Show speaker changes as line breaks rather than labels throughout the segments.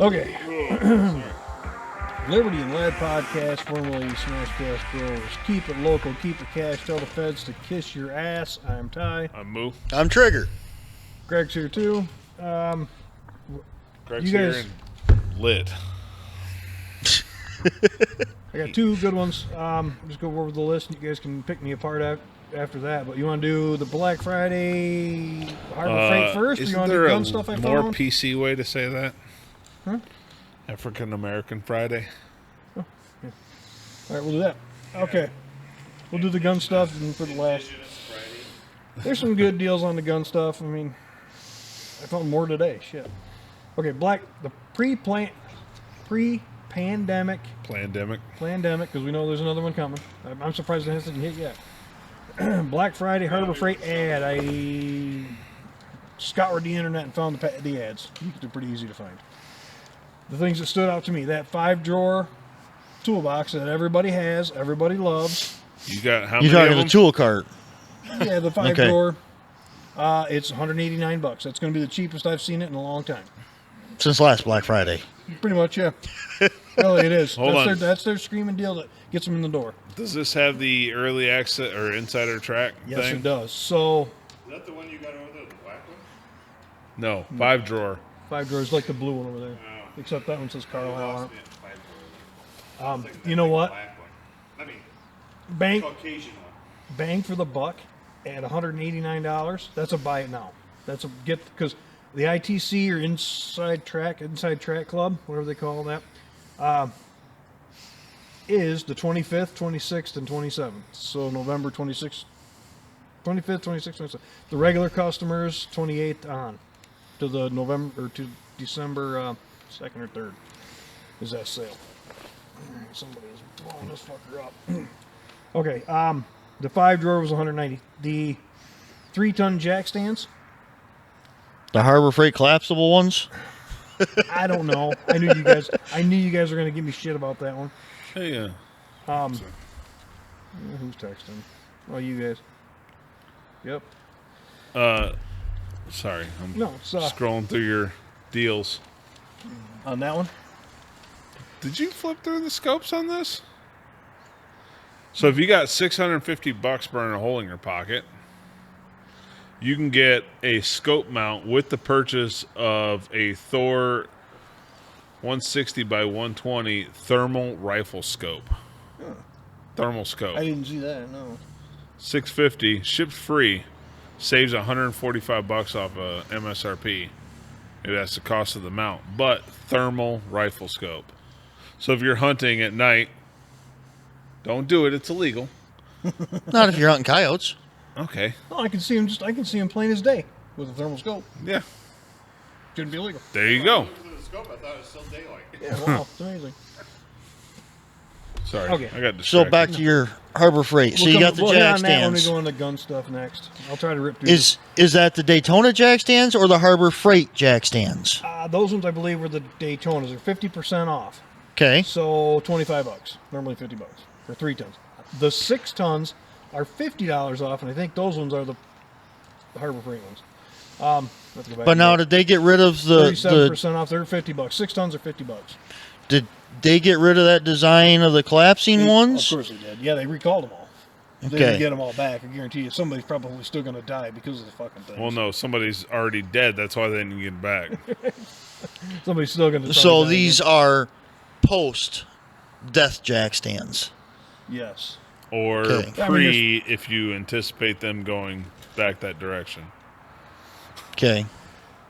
Okay. Liberty and Lead Podcast, formerly SmashCastBros. Keep it local, keep it cash, tell the feds to kiss your ass. I'm Ty.
I'm Moo.
I'm Trigger.
Greg's here too.
Greg's
you
here
guys-
and lit.
I got two good ones. Just go over the list and you guys can pick me apart after that. But you want to do the Black Friday Harbor Freight first? Or you
Isn't
want to
there
do
a
gun stuff I
more
found?
PC way to say that?
Huh?
African American Friday.
All right, we'll do that. Okay. We'll do the gun stuff and for the last. There's some good deals on the gun stuff. I mean, I found more today. Shit. Okay, the pre-pandemic,
Plandemic.
because we know there's another one coming. I'm surprised it hasn't hit yet. Black Friday Harbor Freight ad. I scoured the internet and found the ads. They're pretty easy to find. The things that stood out to me, that 5-drawer toolbox that everybody has, everybody loves.
You got how
You're
many
talking
of
the
them?
tool cart.
Yeah, the 5-drawer. It's $189. That's going to be the cheapest I've seen it in a long time.
Since last Black Friday.
Pretty much, yeah. Really, it is.
Hold on.
That's their screaming deal that gets them in the door.
Does this have the early access or insider track
Yes,
thing?
it does. So,
Is that the one you got over there, the black one?
No, 5-drawer.
5 drawers like the blue one over there. Except that one says Carlisle on
Lost
it.
me at 5 drawers.
You know what?
Black one. I mean,
Bang,
Caucasian one.
bang for the buck at $189. That's a buy it now. That's a get because the ITC or Inside Track Club, whatever they call that, is the 25th, 26th, and 27th. So November 26th, 25th, 26th, 27th. The regular customers 28th on to the November or to December 2nd or 3rd is that sale. All right, somebody is blowing this fucker up. Okay, the 5-drawer was $190. The 3-ton jack stands,
The Harbor Freight collapsible ones.
I don't know. I knew you guys were gonna give me shit about that one.
Hey,
Who's texting? Oh, you guys. Yep.
sorry, I'm
No, it's
scrolling through your deals.
on that one.
Did you flip through the scopes on this? So if you got $650 burning a hole in your pocket, you can get a scope mount with the purchase of a Thor 160 by 120 thermal rifle scope. Thermal scope.
I didn't see that. No.
$650, shipped free, saves $145 off of MSRP. Maybe that's the cost of the mount, but thermal rifle scope. So if you're hunting at night, don't do it. It's illegal.
Not if you're hunting coyotes.
Okay.
No, I can see him. I can see him plain as day with a thermal scope.
Yeah.
Shouldn't be illegal.
There you go.
I looked at the scope, I thought it was still daylight.
Yeah. Wow. It's amazing.
Sorry.
Okay.
I got
So
distracted.
back to your Harbor Freight. So you got the
we'll hit
jack
on that when we
stands.
go into gun stuff next. I'll try to rip through.
Is that the Daytona jack stands or the Harbor Freight jack stands?
Those ones I believe were the Daytonas. They're 50% off.
Okay.
So $25. Normally $50 for 3 tons. The 6 tons are $50 off, and I think those ones are the Harbor Freight ones. Have to go back
But
and
now
look.
did they get rid of the
37% off. They're $50. 6 tons are $50.
did they get rid of that design of the collapsing ones?
Of course they did. Yeah, they recalled them all. They
Okay.
didn't get them all back. I guarantee you, somebody's probably still going to die because of the fucking thing.
Well, no, somebody's already dead. That's why they didn't get it back.
Somebody's still going to.
So these are post death jack stands.
Yes.
Or
Okay.
pre, if you anticipate them going back that direction.
Okay.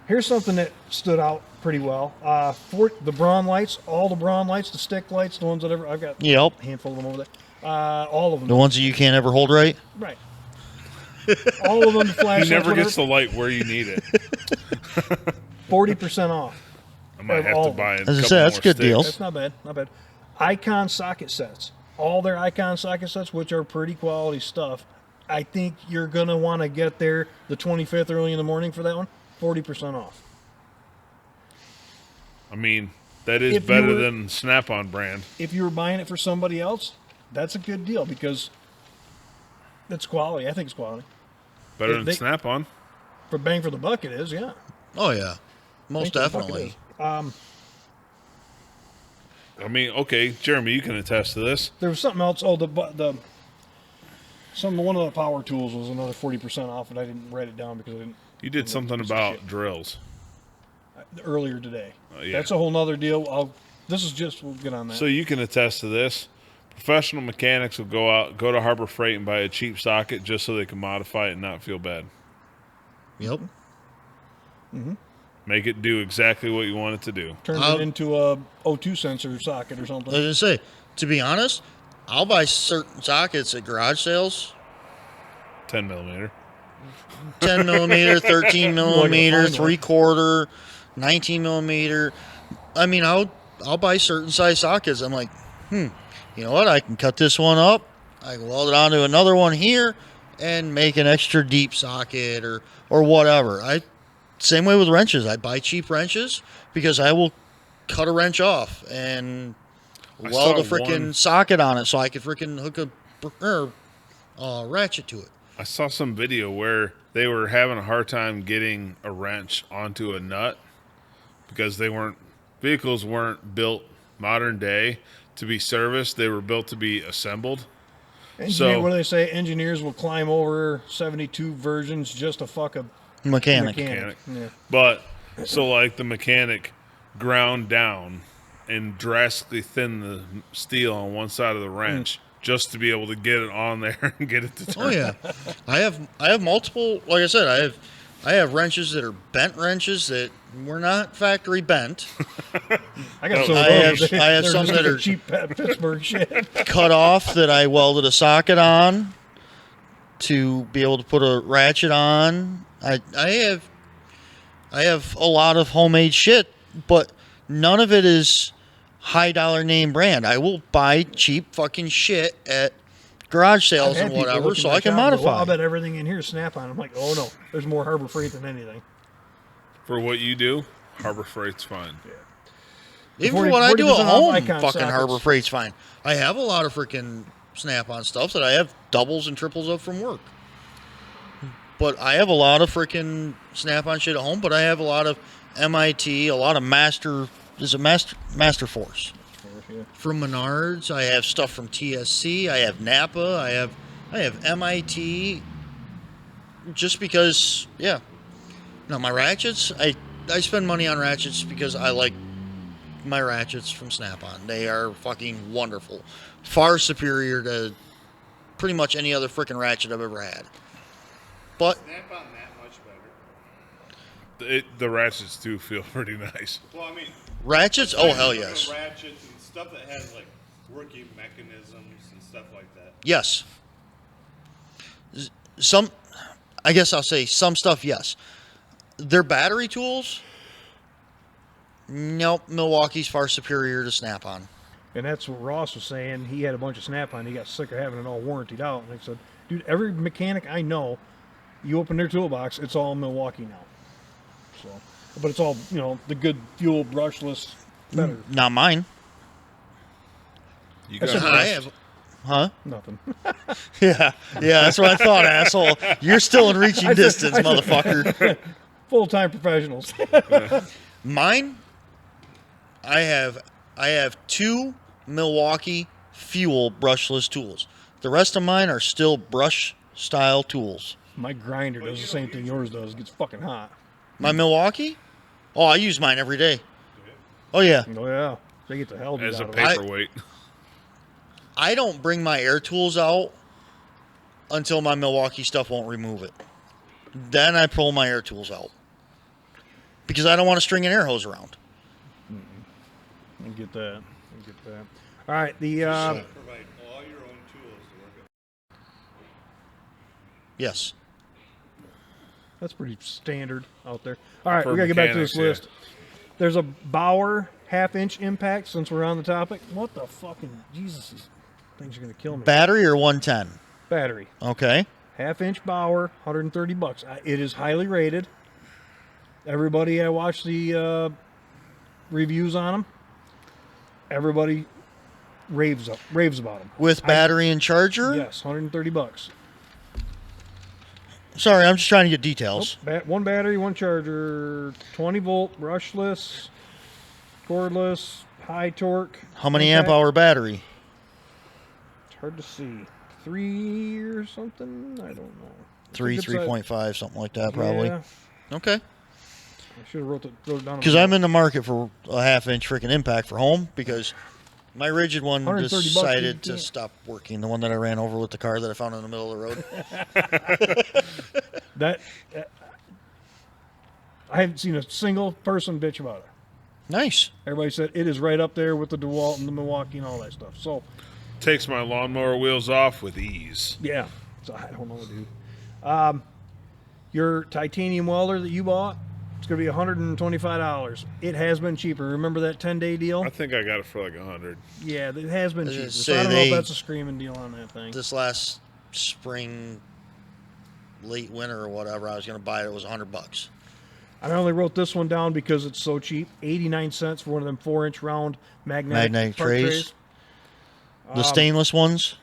Here's something that stood out pretty well. For the Braun lights, all the Braun lights, the stick lights, the ones that I've got
Yep.
a handful of them over there. All of them.
The ones that you can't ever hold right.
Right. All of them
He
flashlights.
never
whatever,
gets the light where you need it.
40% off.
I might have
All
to
of
buy a
As I
couple
said, that's
more
a good deal.
sticks.
That's not bad. Not bad. Icon socket sets. All their Icon socket sets, which are pretty quality stuff. I think you're going to want to get there the 25th early in the morning for that one. 40% off.
I mean, that is
If you
better
were-
than Snap-on brand.
If you were buying it for somebody else, that's a good deal because it's quality. I think it's quality.
Better
They-
than
they-
Snap-on.
For bang for the buck, it is, yeah.
Oh yeah, most
Bang for the buck it
definitely.
is.
I mean, okay, Jeremy, you can attest to this.
There was something else. Oh, one of the power tools was another 40% off, and I didn't write it down because I didn't.
You did something about drills.
Earlier today.
Yeah.
That's a whole nother deal. We'll get on that.
So you can attest to this. Professional mechanics will go to Harbor Freight and buy a cheap socket just so they can modify it and not feel bad.
Yep.
Make it do exactly what you want it to do.
Turn it into a O2 sensor socket or something.
I was gonna say, to be honest, I'll buy certain sockets at garage sales.
10 millimeter.
10 millimeter, 13 millimeter,
find one.
3/4, 19 millimeter. I mean, I'll buy certain size sockets. I'm like, you know what? I can cut this one up. I can weld it onto another one here and make an extra deep socket or whatever. Same way with wrenches. I buy cheap wrenches because I will cut a wrench off and weld a freaking socket on it so I can freaking hook a ratchet to it.
I saw some video where they were having a hard time getting a wrench onto a nut because vehicles weren't built modern day to be serviced. They were built to be assembled.
What
So
do they say? Engineers will climb over 72 versions just to fuck a
Mechanic.
Yeah.
But so like the mechanic ground down and drastically thin the steel on one side of the wrench just to be able to get it on there and get it to turn.
Oh yeah, I have multiple. Like I said, I have wrenches that are bent wrenches that were not factory bent.
I got some.
I have
They're
some
just
that are
cheap Pittsburgh shit.
cut off that I welded a socket on to be able to put a ratchet on. I have a lot of homemade shit, but none of it is high dollar name brand. I will buy cheap fucking shit at garage sales and whatever so I can modify.
Well, I bet everything in here is Snap-on. I'm like, oh no, there's more Harbor Freight than anything.
For what you do, Harbor Freight's fine.
Even for what I do at
40% off
home,
Icon
fucking
sockets.
Harbor Freight's fine. I have a lot of freaking Snap-on stuff that I have doubles and triples of from work. But I have a lot of freaking Snap-on shit at home, but I have a lot of MIT, a lot of Master Force. From Menards, I have stuff from TSC, I have Napa, I have MIT. Just because, yeah. Now my ratchets, I spend money on ratchets because I like my ratchets from Snap-on. They are fucking wonderful. Far superior to pretty much any other freaking ratchet I've ever had. But
Snap-on that much better.
The ratchets do feel pretty nice.
Well, I mean,
ratchets, oh hell yes.
ratchets and stuff that has like working mechanisms and stuff like that.
Yes. Some, I guess I'll say some stuff, yes. Their battery tools, nope, Milwaukee's far superior to Snap-on.
And that's what Ross was saying. He had a bunch of Snap-on. He got sick of having it all warrantied out. And I said, dude, every mechanic I know, you open their toolbox, it's all Milwaukee now. So, but it's all, the good fuel brushless, better.
Not mine.
You
That's
got
what
I have, huh?
Nothing.
Yeah, that's what I thought, asshole. You're still in reaching distance, motherfucker.
Full-time professionals.
Mine, I have 2 Milwaukee fuel brushless tools. The rest of mine are still brush style tools.
My grinder does the same thing yours does. It gets fucking hot.
My Milwaukee? Oh, I use mine every day. Oh yeah.
Oh, yeah. They get the hell
as a
out of it.
paperweight.
I don't bring my air tools out until my Milwaukee stuff won't remove it. Then I pull my air tools out. Because I don't want to string an air hose around.
I get that. All right, the
Provide all your own tools to work at.
Yes.
that's pretty standard out there. All right,
For
we gotta get back to this
mechanics,
list. There's a Bauer half-inch impact. Since we're on the topic, what the fucking Jesus? These things are gonna kill me.
Battery or 110?
Battery,
Okay.
half-inch Bauer, $130. It is highly rated. Everybody, I watched the reviews on them. Everybody raves about them.
With battery and charger?
Yes, $130.
Sorry, I'm just trying to get details.
One battery, one charger, 20 volt, brushless, cordless, high torque.
How many
impact.
amp hour battery?
It's hard to see. 3 or something? I don't know. It's a
3,
good size-
3.5, something like that, probably.
Yeah,
Okay.
I should have wrote it down.
Because I'm in the market for a 1/2-inch freaking impact for home because my rigid one
130 bucks,
decided
you
to
can't-
stop working. The one that I ran over with the car that I found in the middle of the road.
That I haven't seen a single person bitch about it.
Nice.
Everybody said it is right up there with the DeWalt and the Milwaukee and all that stuff. So
Takes my lawnmower wheels off with ease.
yeah, so I don't know, dude. Your titanium welder that you bought, it's gonna be $125. It has been cheaper. Remember that 10-day deal?
I think I got it for like 100.
Yeah, it has been
I was
cheaper.
gonna
So
say
I don't know if
they-
that's a screaming deal on that thing.
This last spring, late winter or whatever, I was going to buy it. It was $100.
I only wrote this one down because it's so cheap. 89 cents for one of them 4-inch round magnetic part
trays. The stainless ones.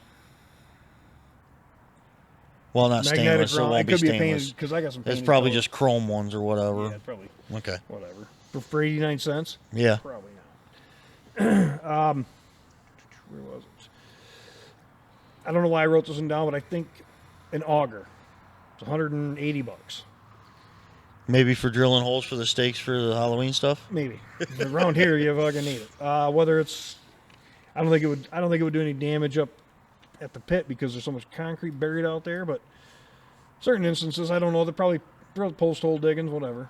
Well, not
Magnetic
stainless. It
round.
won't
It
be
could be
stainless.
painted because I got some.
It's
painted
probably
colors.
just chrome ones or whatever.
Yeah, probably
Okay.
whatever. For 89 cents.
Yeah.
Probably not. Where was it? I don't know why I wrote this one down, but I think an auger. It's 180 bucks.
Maybe for drilling holes for the stakes for the Halloween stuff.
Maybe. Around here, you fucking need it. Whether it's, I don't think it would do any damage up at the pit because there's so much concrete buried out there. But certain instances, I don't know. They're probably post hole diggings, whatever.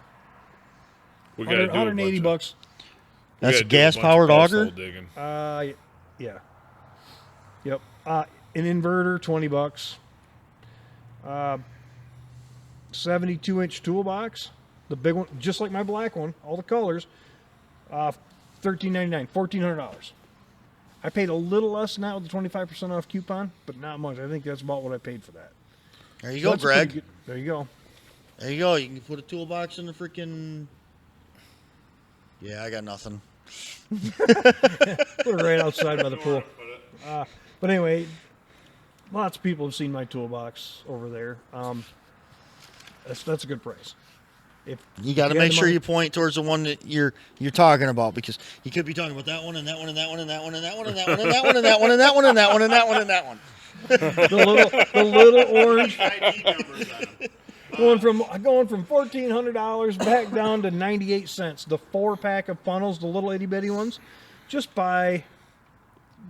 We got to do
180 bucks.
we
That's
gotta
a
do bunch of
gas-powered
post
auger?
hole digging.
Yeah. Yep. An inverter, 20 bucks. 72-inch toolbox, the big one, just like my black one, all the colors. $13.99, $1,400. I paid a little less than that with the 25% off coupon, but not much. I think that's about what I paid for that.
There you
So
go,
that's a pretty
Greg.
good- there you go.
There you go. You can put a toolbox in the freaking. Yeah, I got nothing.
Put it right outside by the pool. But anyway, lots of people have seen my toolbox over there. That's a good price. If
You got to
had
make
the
sure
money-
you point towards the one that you're talking about because you could be talking about that one and that one and that one and that one and that one and that one and that one and that one and that one and that one and that one and that one.
the little orange
ID numbers on them.
going from $1,400 back down to 98 cents. The 4-pack of funnels, the little itty bitty ones, just buy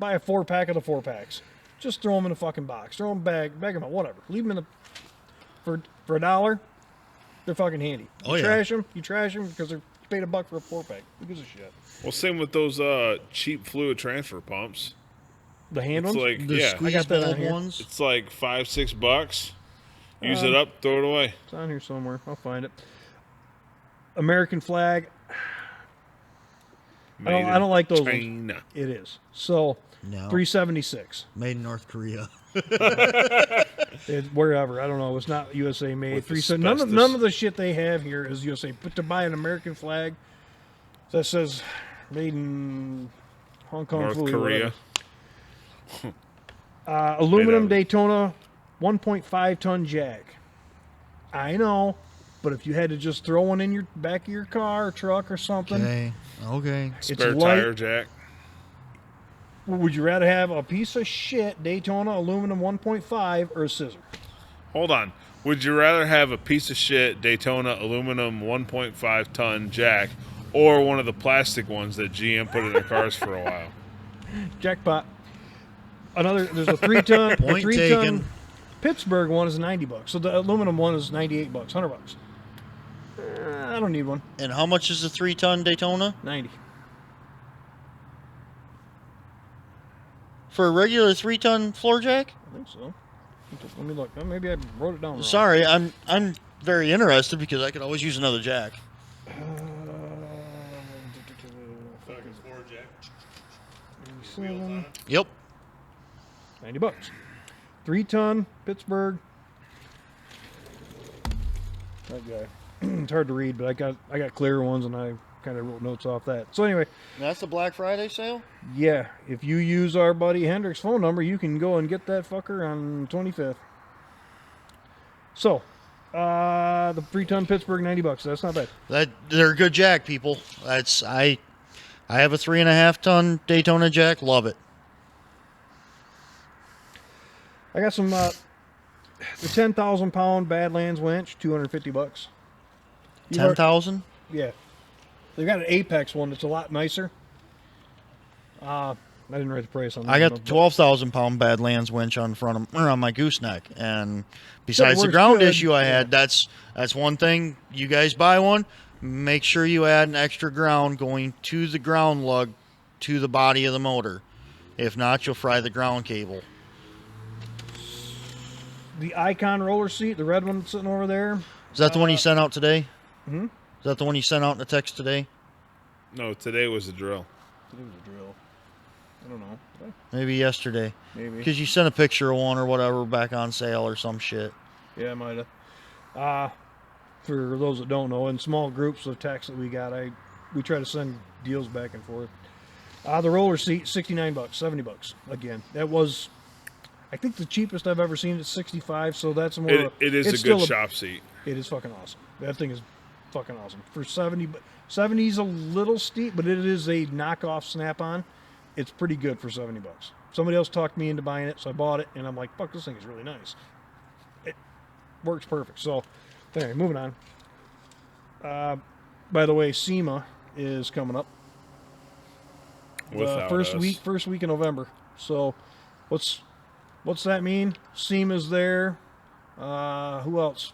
a 4-pack of the 4-packs. Just throw them in a fucking box. Throw them bag them out, whatever. Leave them in the for $1. They're fucking handy.
Oh,
You
yeah.
trash them because they're paid $1 for a 4-pack. Who gives a shit?
Well, same with those cheap fluid transfer pumps.
The hand
It's
ones.
like
The
yeah,
I
squeeze
got that on
bulb
here.
ones.
it's like $5-6. Use it up, throw it away.
It's on here somewhere. I'll find it. American flag. I don't
Made
like those
in
ones.
China.
It is. So
No.
$376.
Made in North Korea.
Wherever, I don't know. It's not USA made.
With
370.
asbestos.
None of the shit they have here is USA. But to buy an American flag that says made in Hong Kong,
North
Fooey,
Korea.
whatever. Aluminum
of-
Daytona 1.5 ton jack. I know, but if you had to just throw one in your back of your car or truck or something,
Okay.
Spare
light.
tire jack.
would you rather have a piece of shit Daytona aluminum 1.5 or a scissor?
Hold on. Would you rather have a piece of shit Daytona aluminum 1.5 ton jack or one of the plastic ones that GM put in their cars for a while?
Jackpot. There's a 3-ton.
Point
3-ton
taken.
Pittsburgh one is $90. So the aluminum one is $98, $100. I don't need one.
And how much is the 3-ton Daytona?
90.
For a regular 3-ton floor jack?
I think so. Let me look. Maybe I wrote it down wrong.
Sorry, I'm very interested because I could always use another jack.
Fucking floor jack.
7,
Yep.
$90. 3-ton Pittsburgh. That guy. It's hard to read, but I got clear ones and I kind of wrote notes off that. So anyway,
That's the Black Friday sale?
yeah, if you use our buddy Hendrick's phone number, you can go and get that fucker on 25th. So, the 3-ton Pittsburgh $90. That's not bad.
They're a good jack, people. I have a 3.5 ton Daytona jack. Love it.
I got some the 10,000 pound Badlands winch, $250. You've already-
10,000.
Yeah, they got an Apex one that's a lot nicer. I didn't write the price on that.
I got
one,
the
but
12,000 pound Badlands winch on front of or on my gooseneck, and besides the
works
ground
good.
issue I
Yeah.
had, that's one thing. You guys buy one, make sure you add an extra ground going to the ground lug to the body of the motor. If not, you'll fry the ground cable.
The Icon roller seat, the red one that's sitting over there.
Is that the one you sent out today?
Hmm?
Is that the one you sent out in the text today?
No, today was a drill.
It was a drill. I don't know.
Maybe yesterday.
Maybe.
Because you sent a picture of one or whatever back on sale or some shit.
Yeah, I might have. For those that don't know, in small groups of texts that we got, we try to send deals back and forth. The roller seat, $69, $70 again. That was, I think, the cheapest I've ever seen. It's $65, so that's more.
It is
it's
a good
still
shop seat.
It is fucking awesome. That thing is fucking awesome. For 70, 70 is a little steep, but it is a knockoff Snap-on. It's pretty good for $70. Somebody else talked me into buying it, so I bought it, and I'm like, fuck, this thing is really nice. It works perfect. So, anyway, moving on. By the way, SEMA is coming up.
Without
First
us.
week in November. So, what's that mean? SEMA's there. Who else?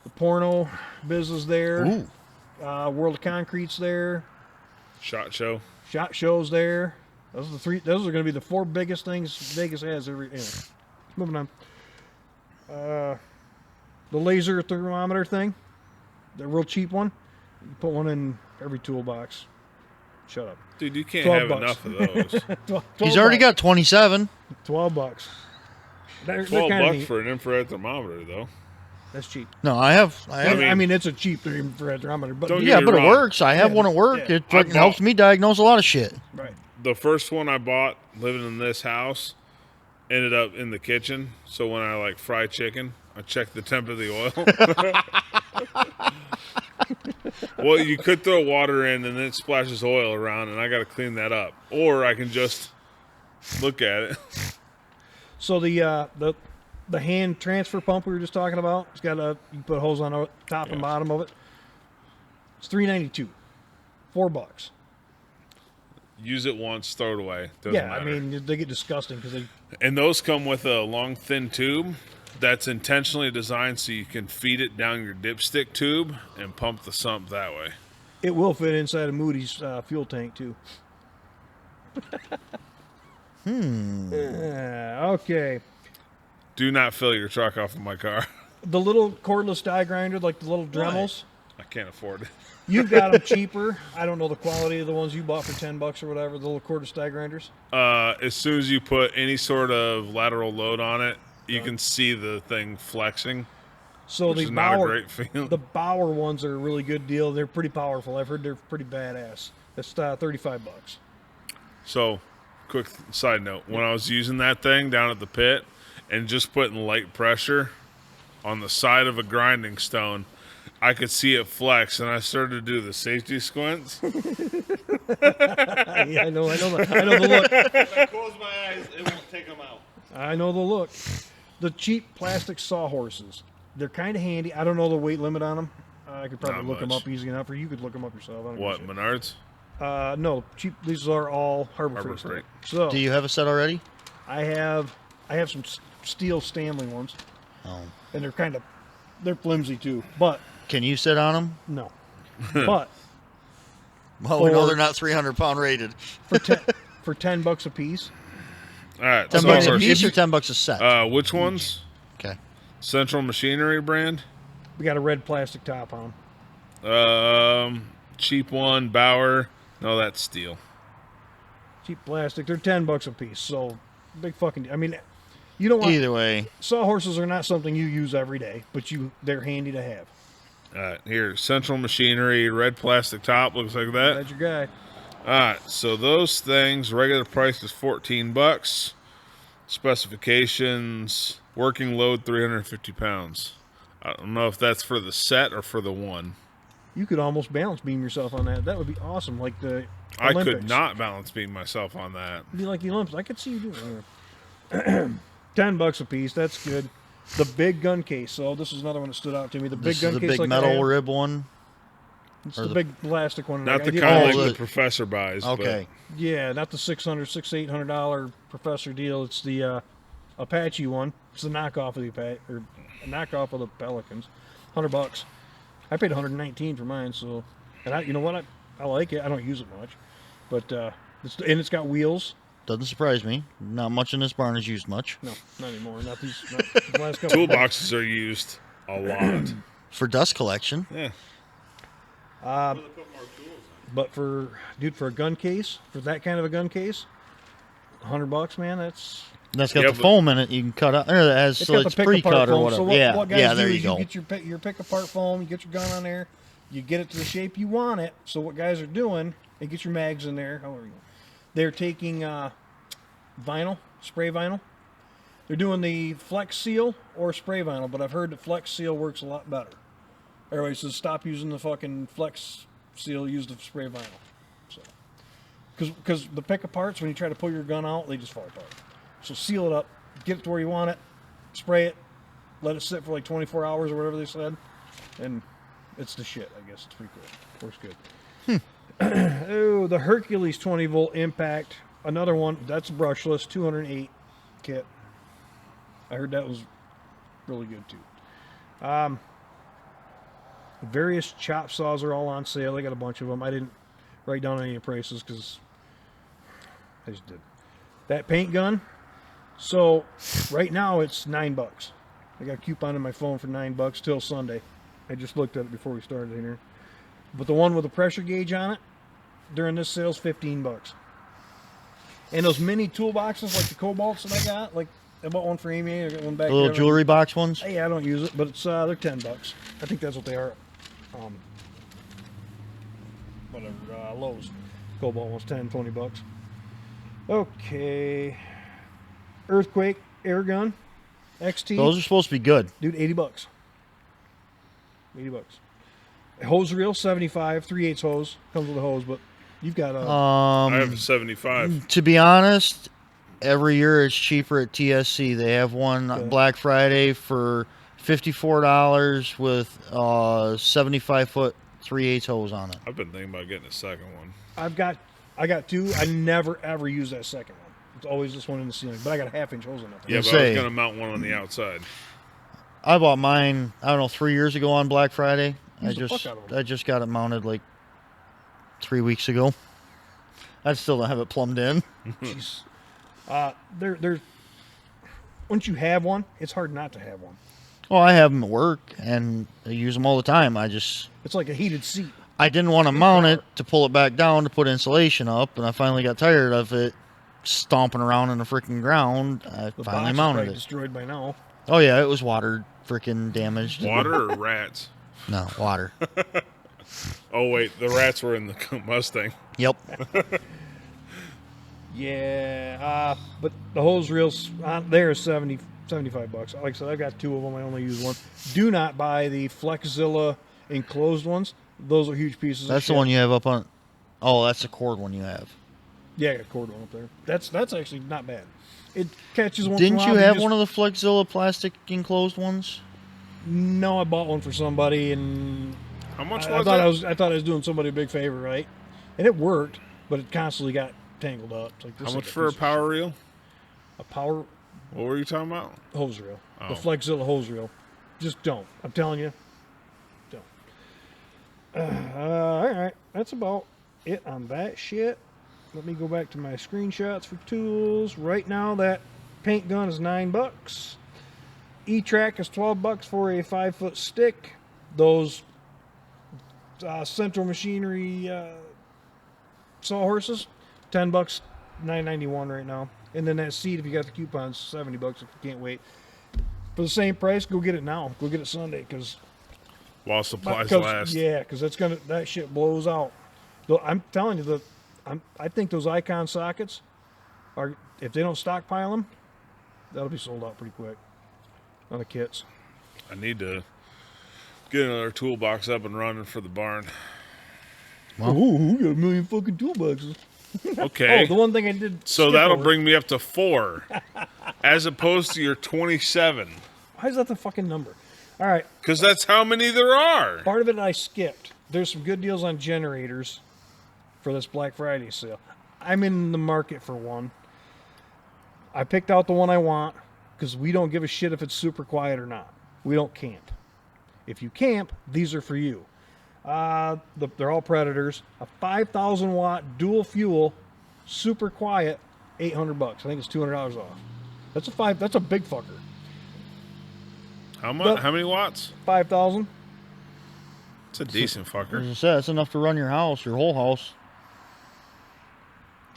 The porno biz is there.
Ooh.
World of Concrete's there.
Shot show.
Shot Show's there. Those are the three. Those are going to be the four biggest things Vegas has every. Anyway, moving on. The laser thermometer thing, the real cheap one. You put one in every toolbox. Shut up.
Dude, you can't
12
have
bucks.
enough of those.
12
He's already
bucks.
got 27.
$12. They're
12
kinda
bucks
neat.
for an infrared thermometer, though.
That's cheap.
No, I have.
I mean, it's a cheap infrared thermometer, but
Don't
Yeah,
get me
but it
wrong.
works. I have
Yeah,
one at work.
yeah.
It
I
fucking
bought-
helps me diagnose a lot of shit.
right.
The first one I bought living in this house ended up in the kitchen. So when I like fry chicken, I check the temp of the oil. Well, you could throw water in and then it splashes oil around, and I got to clean that up. Or I can just look at it.
So the hand transfer pump we were just talking about, it's got you put a hose on the top and
Yeah.
bottom of it. It's $3.92, $4.
Use it once, throw it away. Doesn't
Yeah,
matter.
I mean they get disgusting because they.
And those come with a long, thin tube that's intentionally designed so you can feed it down your dipstick tube and pump the sump that way.
It will fit inside a Moody's fuel tank too. Okay.
Do not fill your truck off of my car.
The little cordless die grinder, like the little Dremels,
I can't afford it.
you've got them cheaper. I don't know the quality of the ones you bought for $10 or whatever. The little cordless die grinders.
As soon as you put any sort of lateral load on it, you can see the thing flexing,
So
which
the
is not a
Bauer,
great feeling.
the Bauer ones are a really good deal. They're pretty powerful. I've heard they're pretty badass. That's $35.
So, quick side note: when I was using that thing down at the pit and just putting light pressure on the side of a grinding stone, I could see it flex, and I started to do the safety squints.
Yeah, I know the look.
If I close my eyes, it won't take them out.
I know the look. The cheap plastic sawhorses. They're kind of handy. I don't know the weight limit on them. I could probably
Not
look them
much.
up easy enough, or you could look them up yourself. I don't give a
What,
shit.
Menards?
No, cheap. These are all Harbor
Harbor
Freight.
Freight.
So
Do you have a set already?
I have some steel Stanley ones,
Oh.
and they're flimsy too. But
Can you sit on them?
no, but
Well, we know
Or-
they're not 300-pound rated.
for $10 a piece.
All right.
10
so
bucks a
if
piece
you-
or 10 bucks a set?
which ones?
Okay.
Central Machinery brand.
We got a red plastic top on them.
Cheap one, Bauer. No, that's steel.
Cheap plastic. They're $10 a piece. So big fucking. I mean, you don't want
Either way,
sawhorses are not something you use every day, but they're handy to have.
Here, Central Machinery, red plastic top. Looks like that.
That's your guy.
All right, so those things, regular price is $14. Specifications, working load 350 pounds. I don't know if that's for the set or for the one.
You could almost balance beam yourself on that. That would be awesome. Like the
I
Olympics.
could not balance beam myself on that.
It'd be like the Olympics. I could see you doing it. $10 a piece. That's good. The big gun case. So this is another one that stood out to me. The big
This
gun
is the
case,
big
like
metal rib one.
it's
or
the big plastic one.
Not the
I did-
kind
Oh,
like
the-
the professor buys.
Okay.
Yeah, not the $600-$800 Professor deal. It's the Apache one. It's the knockoff of the Apache, or a knockoff of the Pelicans. $100. I paid $119 for mine. So, and you know what? I like it. I don't use it much, but it's got wheels.
Doesn't surprise me. Not much in this barn is used much.
No, not anymore. Not these. Not the last couple.
Toolboxes are used a lot.
For dust collection.
Yeah.
Where they put more tools in.
But for a gun case, for that kind of a gun case, $100, man. That's
That's got
Yeah,
the
but-
foam in it. You can cut out. Or
it's
so
got
it's
the pick apart
pre-cut or
foam.
whatever.
So what guys
yeah,
do
there
is
you go.
get your pick apart foam. You get your gun on there. You get it to the shape you want it. So what guys are doing, they get your mags in there. However you want. They're taking vinyl, spray vinyl. They're doing the Flex Seal or spray vinyl, but I've heard that Flex Seal works a lot better. Everybody says stop using the fucking Flex Seal, use the spray vinyl. So, because the pick aparts, when you try to pull your gun out, they just fall apart. So seal it up, get it to where you want it, spray it, let it sit for like 24 hours or whatever they said, and it's the shit. I guess it's pretty cool. Works good. Oh, the Hercules 20 volt impact. Another one that's brushless, 208 kit. I heard that was really good too. Various chop saws are all on sale. They got a bunch of them. I didn't write down any prices because I just did. That paint gun. So right now it's $9. I got a coupon in my phone for $9 till Sunday. I just looked at it before we started in here. But the one with the pressure gauge on it during this sale is $15. And those mini toolboxes like the Cobalts that I got, like I bought one for Amy. I got one back
The little
there.
jewelry box ones.
Hey, I don't use it, but it's they're $10. I think that's what they are. Whatever, Lowe's. Cobalt one's $10-$20. Okay. Earthquake air gun, XT.
Those are supposed to be good.
Dude, $80. $80. A hose reel, 75, 3/8 hose. Comes with a hose, but you've got a.
I have a 75.
To be honest, every year it's cheaper at TSC. They have one
Okay.
Black Friday for $54 with 75-foot 3/8 hose on it.
I've been thinking about getting a second one.
I got two. I never ever use that second one. It's always this one in the ceiling. But I got a 1/2-inch hose in that thing.
Yeah,
gonna
but I was
say-
going to mount one on the outside.
I bought mine, I don't know, 3 years ago on Black Friday.
Use the fuck out of 'em.
I just got it mounted like 3 weeks ago. I still don't have it plumbed in.
Jeez. They're once you have one, it's hard not to have one.
Well, I have them at work and I use them all the time.
It's like a heated seat.
I didn't want to mount it to pull it back down to put insulation up, and I finally got tired of it stomping around in the freaking ground. I
The
finally
box is
mounted
probably
it.
destroyed by now.
Oh yeah, it was water freaking damaged.
Water or rats?
No, water.
Oh, wait. The rats were in the Mustang.
Yep.
Yeah, but the hose reels on there is $75. Like I said, I've got two of them. I only use one. Do not buy the Flexzilla enclosed ones. Those are huge pieces.
That's
of
the
shit.
one you have up on. Oh, that's the cord one you have.
Yeah, I got a cord one up there. That's actually not bad. It catches one.
Didn't
from
you
out,
have
just-
one of the Flexzilla plastic enclosed ones?
No, I bought one for somebody, and
How much
I
was
thought
it?
I thought I was doing somebody a big favor, right? And it worked, but it constantly got tangled up. It's like, this
How
is
much
a
for a
piece of
power
shit.
reel?
A power
What were you talking about?
hose reel.
Oh.
The Flexzilla hose reel. Just don't. I'm telling you, don't. All right, that's about it on that shit. Let me go back to my screenshots for tools. Right now, that paint gun is $9. E-Track is $12 for a 5-foot stick. Those Central Machinery sawhorses, $10, $9.91 right now. And then that seat, if you got the coupons, $70 if you can't wait. For the same price, go get it now. Go get it Sunday, because
While supplies last.
yeah, because that shit blows out. Though I'm telling you, I think those Icon sockets are, if they don't stockpile them, that'll be sold out pretty quick on the kits.
I need to Get another toolbox up and running for the barn.
Well.
Ooh, we got a million fucking toolboxes.
Okay.
Oh, the one thing I did.
So
skip
that'll
over-
bring me up to 4, as opposed to your 27,
Why is that the fucking number? All right.
because that's how many there are.
Part of it I skipped. There's some good deals on generators for this Black Friday sale. I'm in the market for one. I picked out the one I want because we don't give a shit if it's super quiet or not. We don't camp. If you camp, these are for you. They're all Predators. A 5,000 watt dual fuel, super quiet, $800. I think it's $200 off. That's a big fucker.
How much? How many watts?
5,000.
It's a decent
As
fucker.
I said, it's enough to run your house, your whole house.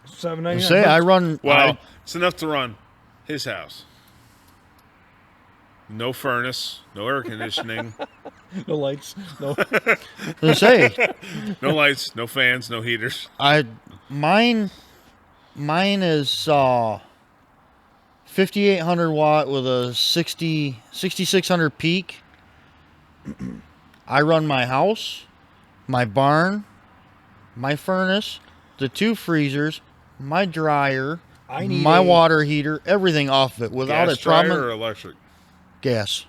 $799.
Say I run.
Well, it's enough to run his house. No furnace, no air conditioning,
No lights. No.
I say
no lights, no fans, no heaters.
mine is 5,800 watt with a 6,600 peak. I run my house, my barn, my furnace, the 2 freezers, my dryer,
I need
my
a-
water heater, everything off of it without
Gas
a
dryer
problem.
or electric?
Gas.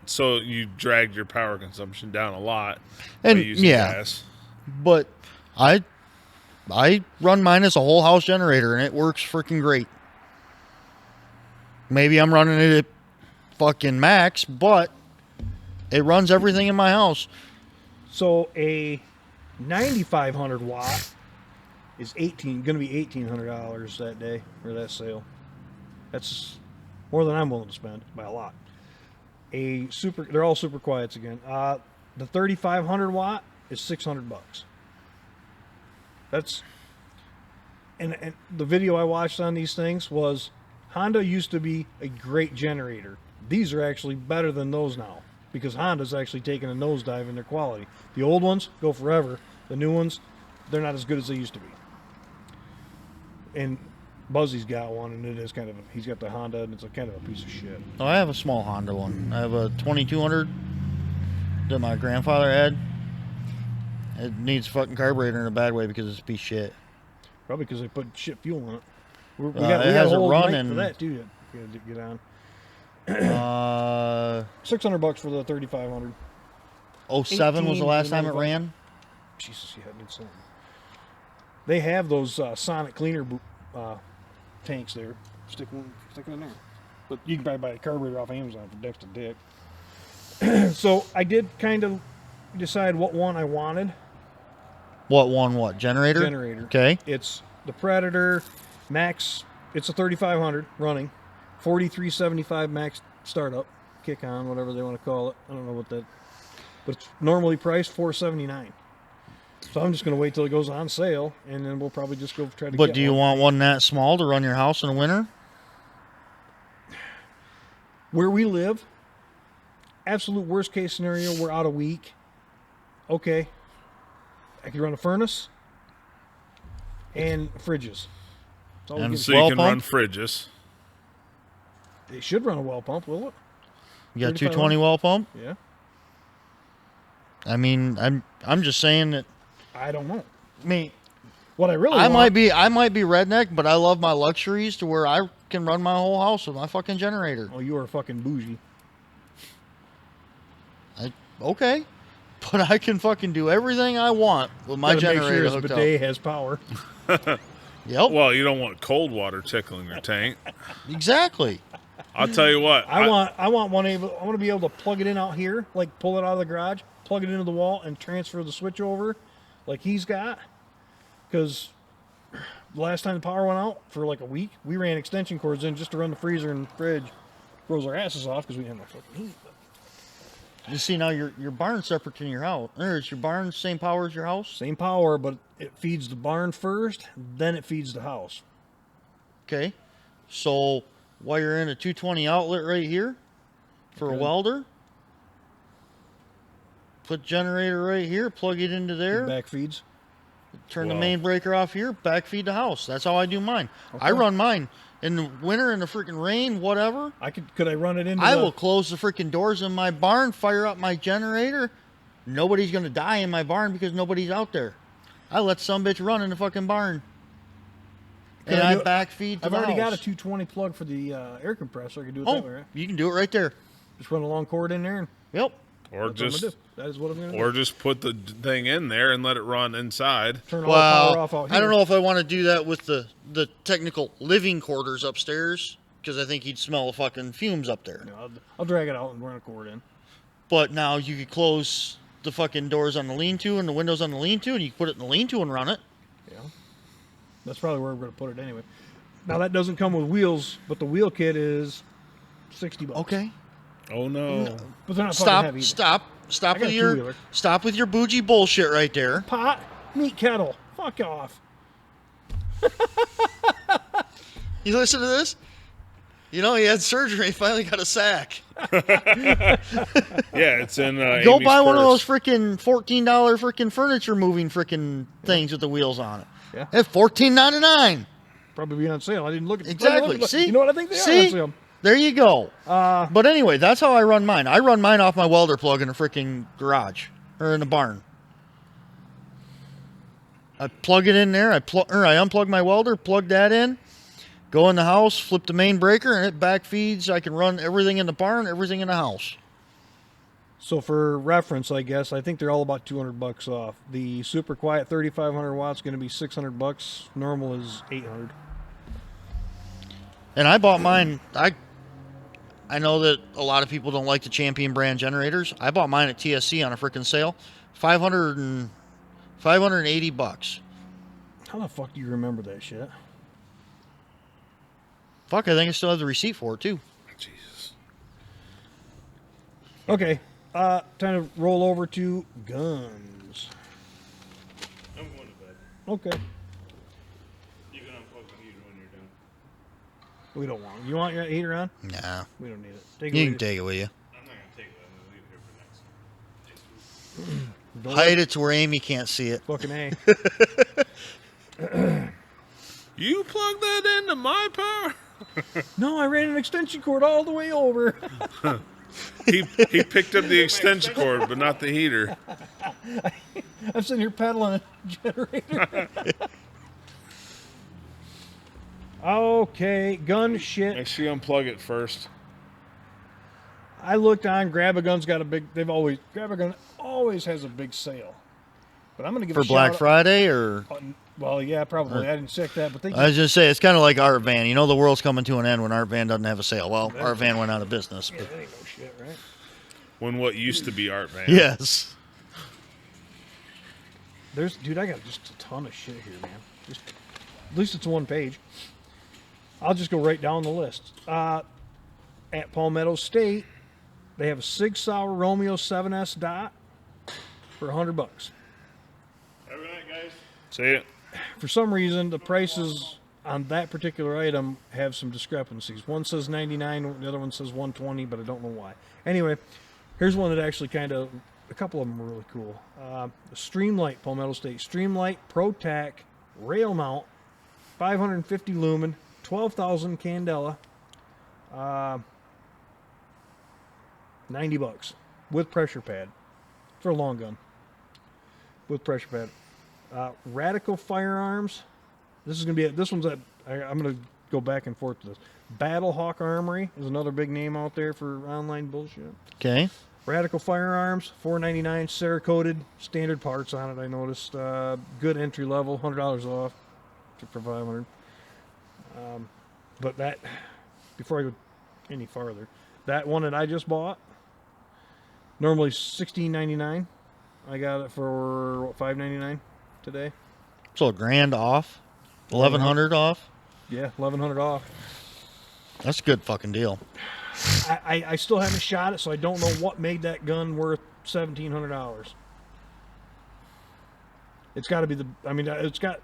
So you dragged your power consumption down a lot
And,
by using
yeah.
gas.
But I run mine as a whole house generator and it works freaking great. Maybe I'm running it at fucking max, but it runs everything in my house.
So a 9,500 watt is going to be $1,800 that day or that sale. That's more than I'm willing to spend by a lot. They're all super quiets again. The 3,500 watt is $600. That's and the video I watched on these things was Honda used to be a great generator. These are actually better than those now because Honda's actually taken a nosedive in their quality. The old ones go forever. The new ones, they're not as good as they used to be. And Buzzy's got one, and it is he's got the Honda, and it's kind of a piece of shit.
Oh, I have a small Honda one. I have a 2200 that my grandfather had. It needs fucking carburetor in a bad way because it's a piece of shit.
Probably because they put shit fuel in it. We
It
got
has
a
a
whole
run
night for
and-
that too. You gotta get on. $600 for the 3,500.
07 was the
18
last time it
95.
ran.
Jesus, yeah, it needs something. They have those Sonic cleaner tanks there. Stick it in there. But you can probably buy a carburetor off Amazon for next to dick. So I did kind of decide what one I wanted.
What generator?
Generator.
Okay.
It's the Predator Max. It's a 3,500 running, 4375 max startup, kick on, whatever they want to call it. I don't know what that, but it's normally priced $479. So I'm just going to wait till it goes on sale, and then we'll probably just go try to.
But
get
do you
one.
want one that small to run your house in the winter?
Where we live, absolute worst case scenario, we're out a week. Okay, I could run a furnace and fridges. That's all we
And
give-
So you
Well
can run
pump?
fridges.
They should run a well pump, will it?
You got
3500?
220 well pump?
Yeah.
I mean, I'm just saying that.
I don't know.
I mean,
What I really
I
want,
might be redneck, but I love my luxuries to where I can run my whole house with my fucking generator.
Oh, you are fucking bougie.
Okay, but I can fucking do everything I want with my
Gotta make
generator
sure his
hooked
bidet has power.
up. Yep,
Well, you don't want cold water tickling your tank.
exactly.
I'll tell you what.
I want one able. I want to be able to plug it in out here, like pull it out of the garage, plug it into the wall, and transfer the switch over, like he's got. Because the last time the power went out for like a week, we ran extension cords in just to run the freezer and fridge. Froze our asses off because we didn't have no fucking heat.
You see now your barn's separate from your house. Is your barn same power as your house?
Same power, but it feeds the barn first, then it feeds the house.
Okay, so while you're in a 220 outlet right here for a
Okay.
welder, put generator right here, plug it into there.
Back feeds.
Turn the
Wow.
main breaker off here, backfeed the house. That's how I do mine. I run mine in the winter, in the freaking rain, whatever.
Could I run it into
I
the,
will close the freaking doors in my barn, fire up my generator. Nobody's going to die in my barn because nobody's out there. I let some bitch run in the fucking barn.
Can
And
I
I
do it?
backfeed to
I've
the
already got a
house.
220 plug for the air compressor. I can do it that way,
Oh,
right?
you can do it right there.
Just run a long cord in there and
Yep.
Or
that's what I'm
just
gonna do. That is what I'm going to
or
do.
just put the thing in there and let it run inside.
Turn all the power off
Well,
out here.
I don't know if I want to do that with the technical living quarters upstairs because I think you'd smell the fucking fumes up there.
No, I'll drag it out and run a cord in.
But now you could close the fucking doors on the lean-to and the windows on the lean-to, and you can put it in the lean-to and run it.
Yeah. That's probably where I'm going to put it anyway. Now, that doesn't come with wheels, but the wheel kit is $60.
Okay.
Oh no.
But they're not fucking heavy either.
Stop
I got a two-wheeler.
with your bougie bullshit right there.
Pot, meat kettle. Fuck off.
You listen to this? You know, he had surgery. He finally got a sack.
Yeah, it's in.
Go
Amy's
buy one of those
purse.
freaking $14 freaking furniture moving freaking things with the wheels on it.
Yeah.
At $14.99.
Probably be on sale. I didn't look at
Exactly.
Look,
See?
You know what I think they are on
See?
sale.
There you go. But anyway, that's how I run mine. I run mine off my welder plug in the freaking garage or in the barn. I plug it in there. I unplug my welder, plug that in, go in the house, flip the main breaker, and it back feeds. I can run everything in the barn, everything in the house.
So for reference, I guess I think they're all about $200 off. The super quiet 3,500 watts going to be $600. Normal is $800.
And I bought mine. I know that a lot of people don't like the Champion brand generators. I bought mine at TSC on a freaking sale, $580.
How the fuck do you remember that shit?
Fuck, I think I still have the receipt for it too.
Jesus.
Okay, time to roll over to guns.
I'm going to bed.
Okay,
You can unplug the heater when you're done.
we don't want. You want your heater on?
Nah,
We don't need it. Take
you
it
can
with
take it with you.
I'm not going to take it. I'm going to leave it here for next week.
you. Don't
Hide it to where Amy can't see it.
Fucking A.
You plug that into my power?
No, I ran an extension cord all the way over.
He picked up the extension cord, but not the heater.
I'm sitting here pedaling a generator. Okay, gun shit.
Make sure you unplug it first.
I looked on. Grab a Gun's got a big. Grab a Gun always has a big sale. But I'm gonna give
For
a
Black
shout
Friday, or
out- Well, yeah, probably. I didn't check that, but they.
I was just say it's kind of like Art Van. You know, the world's coming to an end when Art Van doesn't have a sale. Well, Art Van went out of business.
Yeah,
But
that ain't no shit, right?
When what used to be Art Van.
yes,
Dude, I got just a ton of shit here, man. At least it's one page. I'll just go right down the list. At Palmetto State, they have a Sig Sauer Romeo 7S dot for $100.
Have a good night, guys.
See it?
For some reason, the prices on that particular item have some discrepancies. One says 99, the other one says 120, but I don't know why. Anyway, here's one that actually a couple of them are really cool. The Streamlight, Palmetto State. Streamlight ProTac rail mount, 550 lumen, 12,000 candela, $90 with pressure pad for a long gun. With pressure pad. Radical Firearms. This is gonna be this one's I'm gonna go back and forth to this. Battlehawk Armory is another big name out there for online bullshit.
okay.
Radical Firearms, $4.99, Cerakoted, standard parts on it. I noticed. Good entry level, $100 off for $500. But that, before I go any farther, that one that I just bought, normally $16.99. I got it for what, $5.99 today.
So a grand off, 1,100 off.
Yeah, $1,100 off.
That's a good fucking deal.
I still haven't shot it, so I don't know what made that gun worth $1,700. It's got to be it's got.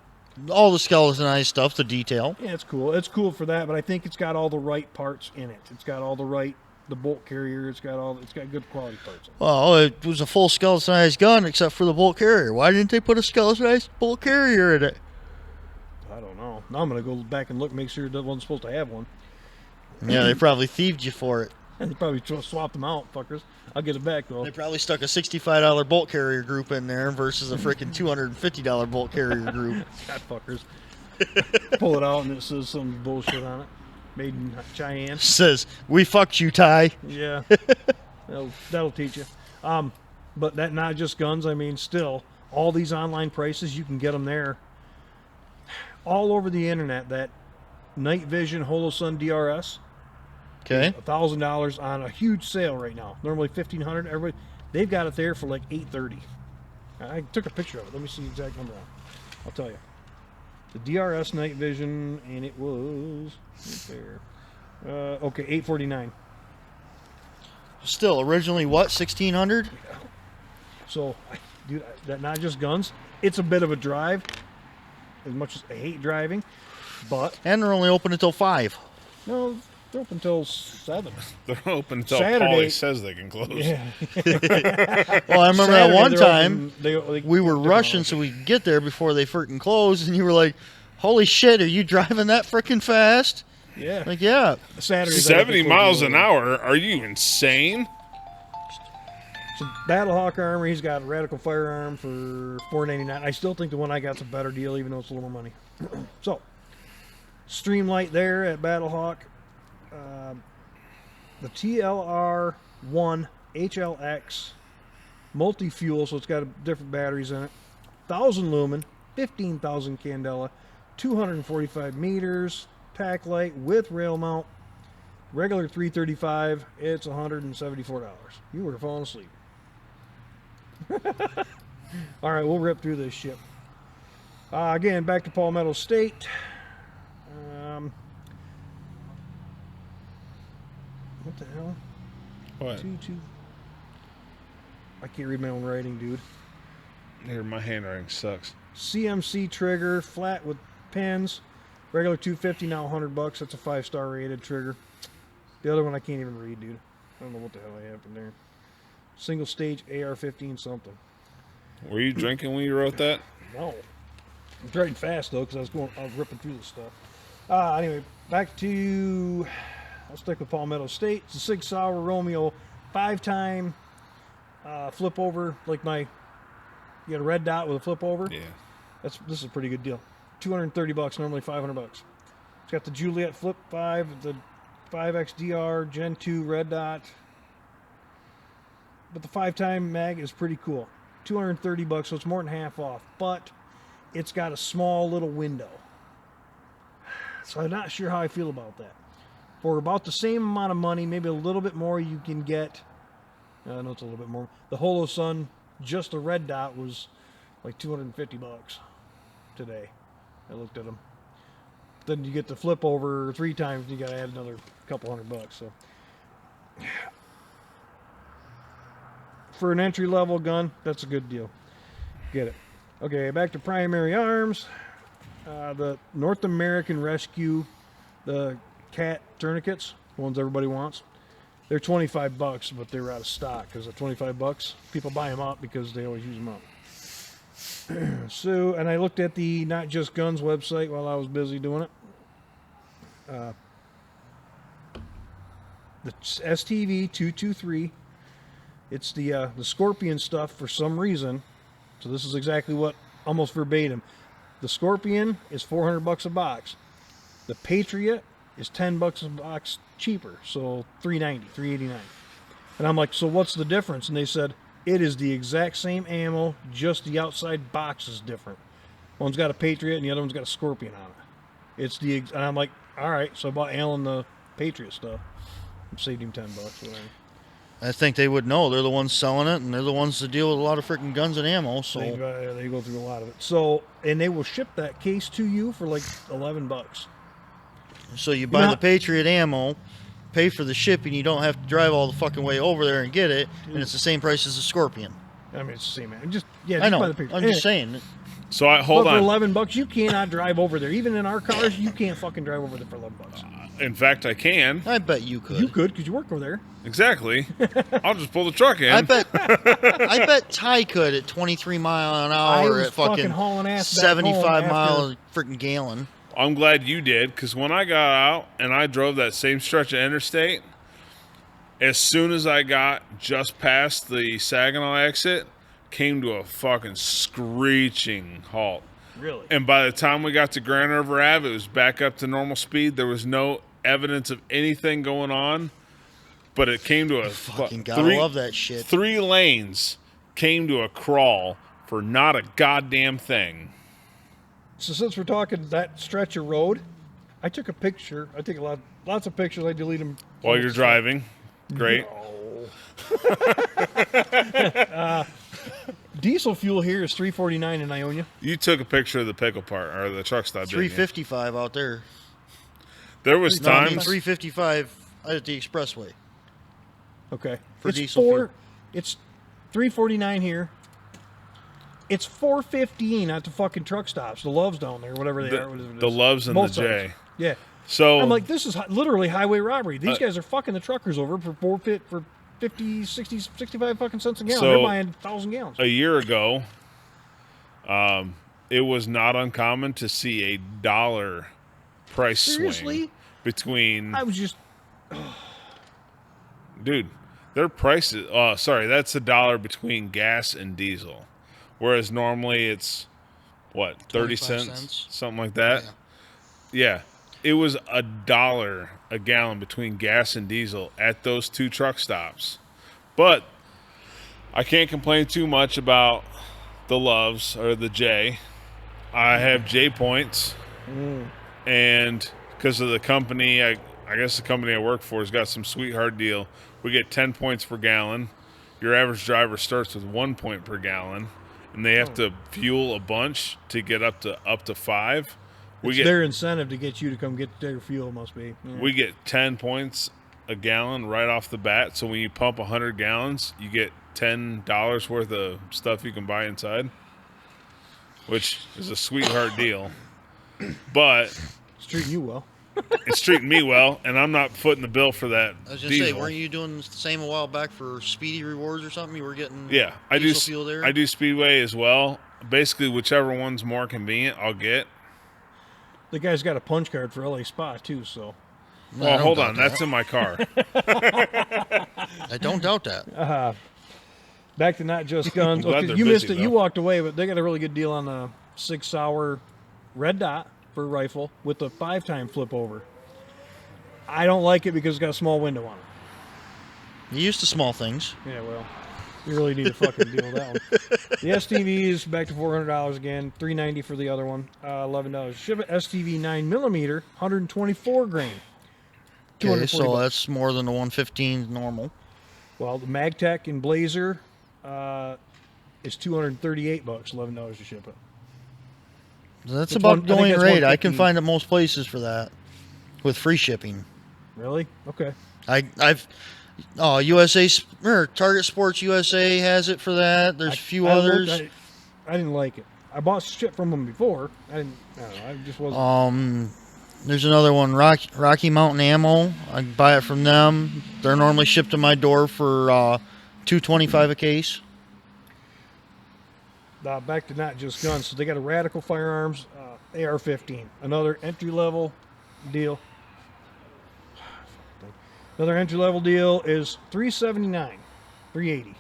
All the skeletonized stuff, the detail.
Yeah, it's cool. It's cool for that, but I think it's got all the right parts in it. It's got all the right the bolt carrier. It's got good quality parts.
Well, it was a full skeletonized gun except for the bolt carrier. Why didn't they put a skeletonized bolt carrier in it?
I don't know. Now I'm gonna go back and look, make sure that wasn't supposed to have one.
Yeah, they probably thieved you for it.
And they probably swapped them out, fuckers. I'll get it back though.
They probably stuck a $65 bolt carrier group in there versus a freaking $250 bolt carrier group.
God fuckers. Pull it out and it says some bullshit on it. Made in Cheyenne.
Says, "We fucked you, Ty."
Yeah. that'll teach you. But that not just guns. I mean, still, all these online prices, you can get them there. All over the internet, that Night Vision Holosun DRS.
Okay.
$1,000 on a huge sale right now. Normally $1,500. Everybody, they've got it there for like $830. I took a picture of it. Let me see the exact number. I'll tell you. The DRS Night Vision, and it was right there. Okay, $849.
Still, originally what? 1,600.
So, dude, that not just guns. It's a bit of a drive. As much as I hate driving, but
And they're only open until 5.
no. They're open until 7.
They're open until
Saturday-
Paulie says they can close.
Yeah.
Well, I remember that one
Saturday, they're
time
open-
we were
different
rushing
hours.
so we could get there before they freaking closed, and you were like, "Holy shit, are you driving that freaking fast?"
Yeah.
Like, yeah.
Saturday.
70 miles an hour? Are you insane?
So Battlehawk armor, he's got a radical firearm for $499. I still think the one I got's a better deal, even though it's a little more money. So, Streamlight there at Battlehawk. The TLR-1 HLX multi-fuel, so it's got different batteries in it. 1,000 lumen, 15,000 candela, 245 meters, pack light with rail mount. Regular $335. It's $174. You were falling asleep. All right, we'll rip through this shit. Again, back to Palmetto State. What the hell?
What?
I can't read my own writing, dude.
Here, my handwriting sucks.
CMC trigger, flat with pins. Regular $250, now $100. That's a 5-star rated trigger. The other one I can't even read, dude. I don't know what the hell happened there. Single stage AR-15 something.
Were you drinking when you wrote that?
No. I'm driving fast though, because I was ripping through this stuff. Anyway, back to, I'll stick with Palmetto State. It's a Sig Sauer Romeo 5-time flip over, like you got a red dot with a flip over.
Yeah.
This is a pretty good deal. $230, normally $500. It's got the Juliet Flip 5, the 5XDR Gen 2 red dot. But the 5-time mag is pretty cool. $230, so it's more than half off. But it's got a small little window. So I'm not sure how I feel about that. For about the same amount of money, maybe a little bit more, you can get, I know it's a little bit more. The Holosun, just the red dot, was like $250 today. I looked at them. Then you get the flip over 3 times, you got to add another couple $100. So for an entry level gun, that's a good deal. Get it. Okay, back to Primary Arms. The North American Rescue, the cat tourniquets, the ones everybody wants. They're $25, but they're out of stock because at $25, people buy them up because they always use them up. So, and I looked at the Not Just Guns website while I was busy doing it. The STV 223. It's the Scorpion stuff for some reason. So this is exactly what, almost verbatim. The Scorpion is $400 a box. The Patriot is $10 a box cheaper, so $390, $389. And I'm like, so what's the difference? And they said it is the exact same ammo, just the outside box is different. One's got a Patriot and the other one's got a Scorpion on it. And I'm like, all right. So I bought Alan the Patriot stuff. I saved him $10. Whatever.
I think they would know. They're the ones selling it, and they're the ones that deal with a lot of freaking guns and ammo. So
They go through a lot of it. So, and they will ship that case to you for like $11.
So you buy the Patriot ammo, pay for the shipping, you don't have to drive all the fucking way over there and get it, and it's the same price as a Scorpion.
I mean, it's the same, man. Just
I know.
buy the Patriot.
I'm just saying.
So hold
but
on.
for $11, you cannot drive over there. Even in our cars, you can't fucking drive over there for $11.
In fact, I can.
I bet you could.
You could, because you work over there.
Exactly. I'll just pull the truck in.
I bet Ty could at 23 mile an hour
was
at fucking
hauling ass back
75
home
mile freaking gallon.
I'm glad you did, because when I got out and I drove that same stretch of interstate, as soon as I got just past the Saginaw exit, came to a fucking screeching halt.
Really?
And by the time we got to Grand River Ave, it was back up to normal speed. There was no evidence of anything going on, but it came to a
Fucking gotta love that shit.
3 lanes came to a crawl for not a goddamn thing.
So since we're talking that stretch of road, I took a picture. I take lots of pictures. I delete them
While you're driving. Great.
No. Diesel fuel here is $3.49 in Ionia.
You took a picture of the pickle part, or the truck stop, didn't you?
355 out there.
There was
No, I mean
times...
355 at the expressway.
Okay.
For diesel fuel.
It's $3.49 here. It's $4.15 at the fucking truck stops. The Loves down there, whatever they are. Whatever it
The
is.
Loves and
Both
the J.
sides. Yeah.
So
I'm like, this is literally highway robbery. These guys are fucking the truckers over for 50, 60, 65 fucking cents a gallon.
So-
They're buying 1,000 gallons.
a year ago, it was not uncommon to see $1 price
Seriously?
swing between...
I was just...
Dude, their prices... sorry, that's $1 between gas and diesel. Whereas normally it's, what, 30 cents? Something like that? Yeah. It was $1 a gallon between gas and diesel at those 2 truck stops. But I can't complain too much about the Loves or the J. I have J points. And because of the company, I guess the company I work for has got some sweetheart deal. We get 10 points per gallon. Your average driver starts with 1 point per gallon. And they have to fuel a bunch to get up to 5.
It's their incentive to get you to come get their fuel, must be. Yeah.
We get 10 points a gallon right off the bat. So when you pump 100 gallons, you get $10 worth of stuff you can buy inside, which is a sweetheart deal. But
It's treating you well.
it's treating me well, and I'm not footing the bill for that
I was going to say,
diesel.
weren't you doing the same a while back for Speedy Rewards or something? You were getting
Yeah, I do.
diesel fuel there?
I do Speedway as well. Basically, whichever one's more convenient, I'll get.
The guy's got a punch card for LA Spa, too, so...
No, I
Well,
don't
hold
doubt
on,
that.
that's in my car.
I don't doubt that.
Back to Not Just Guns.
I'm glad
Okay,
they're
you missed
busy,
it. You
though.
walked away, but they got a really good deal on the 6-hour red dot for a rifle with the 5-time flip over. I don't like it because it's got a small window on it.
You used to small things.
Yeah, well, you really need to fucking deal with that one. The STV is back to $400 again. $390 for the other one. $11. Ship it. STV 9mm, 124 grain.
Okay, so
$240.
that's more than the 115 normal.
Well, the MagTech and Blazer is $238, $11 to ship it.
That's
It's
about
one- I
the
think
only
that's
rate. I can
115.
find at most places for that with free shipping.
Really? Okay.
I've Target Sports USA has it for that. There's a few
I looked-
others.
I didn't like it. I bought shit from them before. I don't know. I just wasn't.
There's another one, Rocky Mountain Ammo. I can buy it from them. They're normally shipped to my door for $2.25 a case.
Back to Not Just Guns. So they got a Radical Firearms AR-15. Another entry-level deal. Another entry-level deal is $379, $380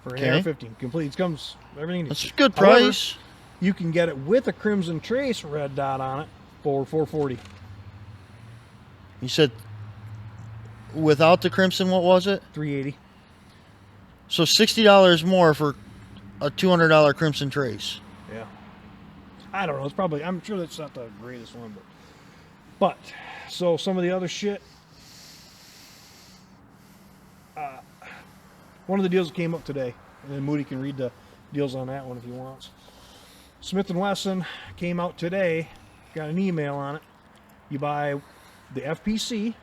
for an
Okay.
AR-15. Complete. It comes everything.
That's a good
However,
price.
you can get it with a Crimson Trace red dot on it for $440.
You said without the Crimson, what was it?
$380.
So $60 more for a $200 Crimson Trace.
Yeah. I don't know. It's probably. I'm sure that's not the greatest one, but so some of the other shit. One of the deals that came up today, and then Moody can read the deals on that one if he wants. Smith & Wesson came out today, got an email on it. You buy the FPC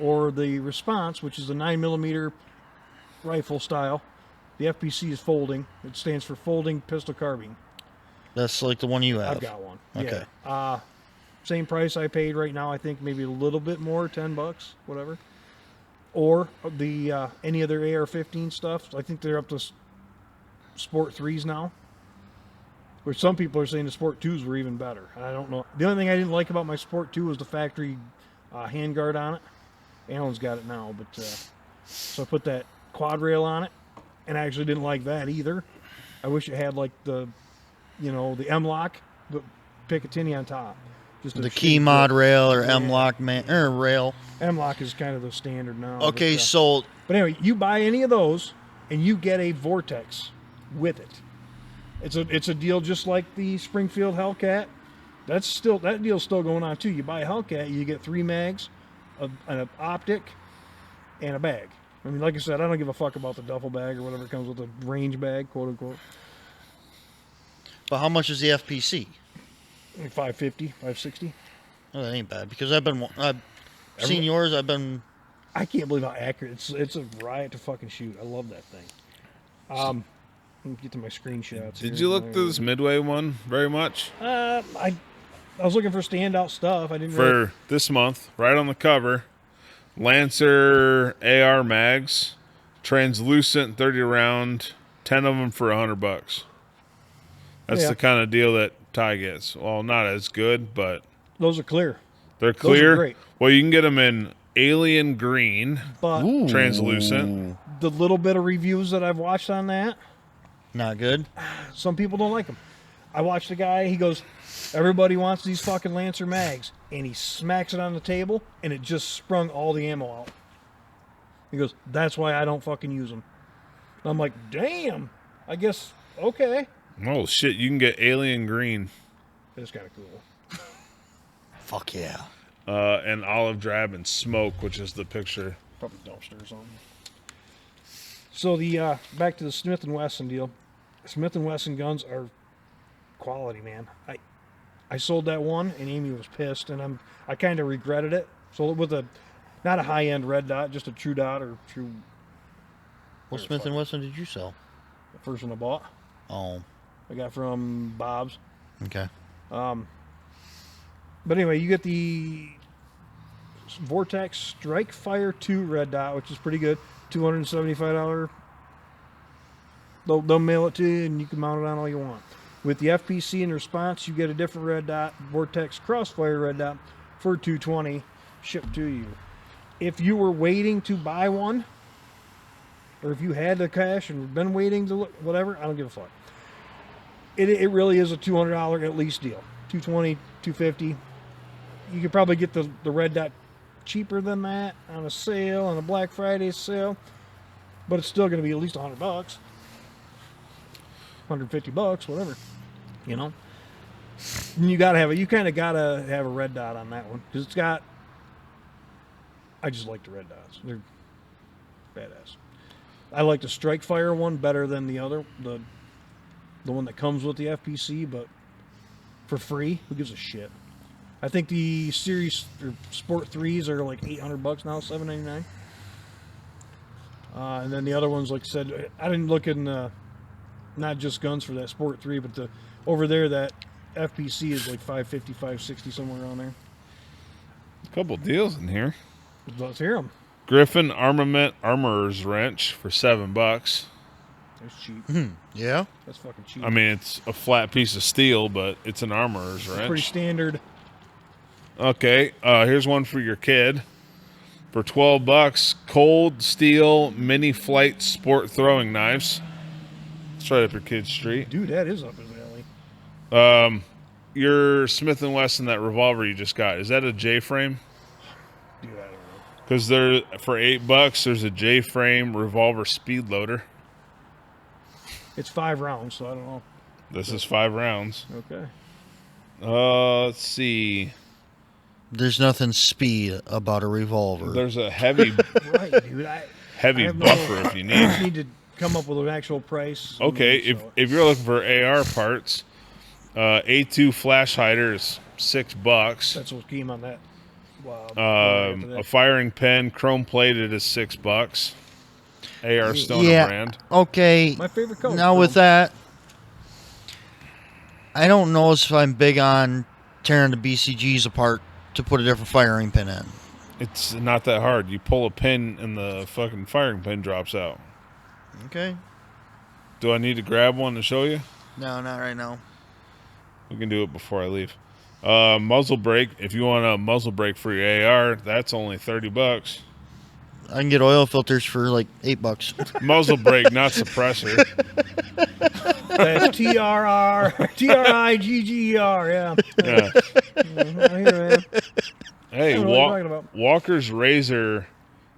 or the Response, which is the 9mm rifle style. The FPC is folding. It stands for folding pistol carbine.
That's like the one you have.
I've got one.
Okay.
Yeah. same price I paid right now. I think maybe a little bit more, $10, whatever. Or the any other AR-15 stuff. I think they're up to Sport 3s now. Which some people are saying the Sport 2s were even better. I don't know. The only thing I didn't like about my Sport 2 was the factory handguard on it. Alan's got it now, but so I put that quad rail on it, and I actually didn't like that either. I wish it had like the, you know, the M-lock, but Picatinny on top. Just
The key mod rail or M-lock rail.
M-lock is kind of the standard now.
Okay,
but anyway, you buy any of those, and you get a Vortex with it. It's a deal just like the Springfield Hellcat. That deal's still going on too. You buy a Hellcat, you get 3 mags, an optic, and a bag. I mean, like I said, I don't give a fuck about the duffel bag or whatever comes with the range bag, quote unquote.
But how much is the FPC?
Like $550, $560.
Oh, that ain't bad because I've seen yours.
I can't believe how accurate it's a riot to fucking shoot. I love that thing. Let me get to my screenshots.
Did you look through this Midway one very much?
I was looking for standout stuff. I didn't
for this month, right on the cover. Lancer AR mags, translucent 30 round, 10 of them for $100. That's the kind of deal that Ty gets. Well, not as good, but
those are clear.
They're clear.
Those are great.
Well, you can get them in alien green,
but
translucent.
The little bit of reviews that I've watched on that,
not good.
Some people don't like them. I watched a guy. He goes, "Everybody wants these fucking Lancer mags," and he smacks it on the table, and it just sprung all the ammo out. He goes, "That's why I don't fucking use them." And I'm like, "Damn, I guess okay."
Oh shit! You can get alien green.
That's kind of cool.
Fuck yeah.
And olive drab and smoke, which is the picture.
Probably dumpster or something. So the back to the Smith & Wesson deal. Smith & Wesson guns are quality, man. I sold that one, and Amy was pissed, and I kind of regretted it. Sold it with not a high-end red dot, just a true dot or true.
What Smith & Wesson did you sell?
The first one I bought.
Oh.
I got from Bob's.
Okay.
But anyway, you get the Vortex Strike Fire 2 red dot, which is pretty good. $275. They'll mail it to you, and you can mount it on all you want. With the FPC in response, you get a different red dot, Vortex Crossfire red dot, for $220 shipped to you. If you were waiting to buy one, or if you had the cash and been waiting to look, whatever, I don't give a fuck. It really is a $200 at least deal. $220, $250. You could probably get the red dot cheaper than that on a sale, on a Black Friday sale, but it's still going to be at least $100, $150, whatever. You know, and you gotta have it. You kind of gotta have a red dot on that one because it's got. I just like the red dots. They're badass. I like the Strike Fire one better than the other, the one that comes with the FPC, but for free. Who gives a shit? I think the series or Sport 3s are like $800 now, $799. And then the other ones, like I said, I didn't look in not just guns for that Sport 3, but over there that FPC is like $550, $560, somewhere around there.
A couple deals in here.
Let's hear them.
Griffin Armament Armorer's Wrench for $7.
That's cheap.
Yeah?
That's fucking cheap.
I mean, it's a flat piece of steel, but it's an armorer's wrench.
Pretty standard.
Okay, here's one for your kid. For $12, Cold Steel Mini Flight Sport Throwing Knives. It's right up your kid's street.
Dude, that is up his alley.
Your Smith & Wesson, that revolver you just got, is that a J-frame?
Dude, I don't know.
Because for $8, there's a J-frame revolver speed loader.
It's 5 rounds, so I don't know.
This is 5 rounds.
Okay.
Let's see.
There's nothing speed about a revolver.
There's a heavy
Right, dude.
heavy buffer if you
I
need.
just need to come up with an actual price.
Okay, if you're looking for AR parts, A2 flash hider is $6.
That's what came on that. Wow.
A firing pin, chrome plated, is $6. AR Stoner brand.
Okay.
My favorite color.
Now with that, I don't know if I'm big on tearing the BCGs apart to put a different firing pin in.
It's not that hard. You pull a pin and the fucking firing pin drops out.
Okay.
Do I need to grab one to show you?
No, not right now.
We can do it before I leave. Muzzle brake. If you want a muzzle brake for your AR, that's only $30.
I can get oil filters for like $8.
Muzzle brake, not suppressor.
That's TRIGGER, yeah.
Yeah.
I hear it.
Hey,
I know what you're talking about.
Walker's Razor,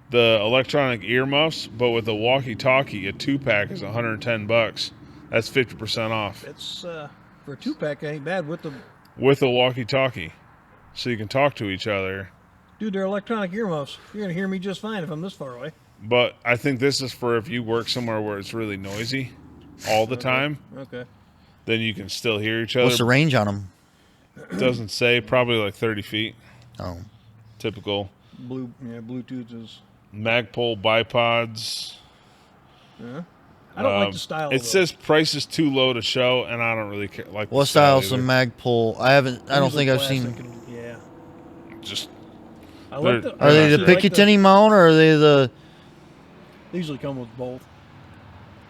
the electronic earmuffs, but with a walkie-talkie, a 2-pack is $110. That's 50% off
It's for a 2-pack ain't bad with the
with a walkie-talkie, so you can talk to each other.
dude. They're electronic earmuffs. You're gonna hear me just fine if I'm this far away.
But I think this is for if you work somewhere where it's really noisy all the time,
Okay.
then you can still hear each other.
What's the range on them?
Doesn't say, probably like 30 feet.
Oh.
Typical.
Bluetooth is.
Magpul bipods.
Yeah. I don't like the style.
It
of those.
says price is too low to show, and I don't really care. Like
What
the style
style's the
either.
Magpul? I don't
Usually
think I've
plastic
seen.
and- yeah.
Just
I like the,
Are they
I
the
like
Picatinny mount or are they the?
They usually come with both.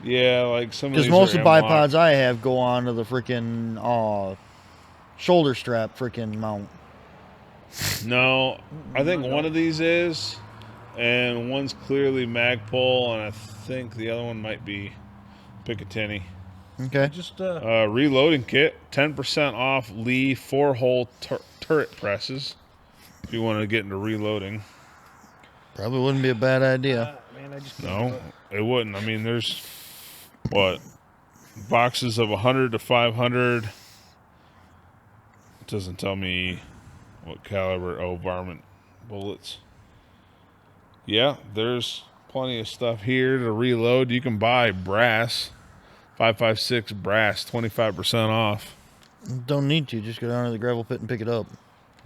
yeah, like some of
Because
these
most
are
of the
M-lock.
bipods I have go on to the freaking shoulder strap freaking mount.
No, I think
I
one
don't.
of these is, and one's clearly Magpul, and I think the other one might be Picatinny.
Okay.
Just
Reloading kit, 10% off Lee 4-hole turret presses. If you want to get into reloading.
Probably wouldn't be a bad idea.
man, I just can't do
No,
it.
it wouldn't. I mean, there's what boxes of 100 to 500. It doesn't tell me what caliber. Oh, varmint bullets. Yeah, there's plenty of stuff here to reload. You can buy brass, 5.56 brass, 25% off.
Don't need to. Just go down to the gravel pit and pick it up.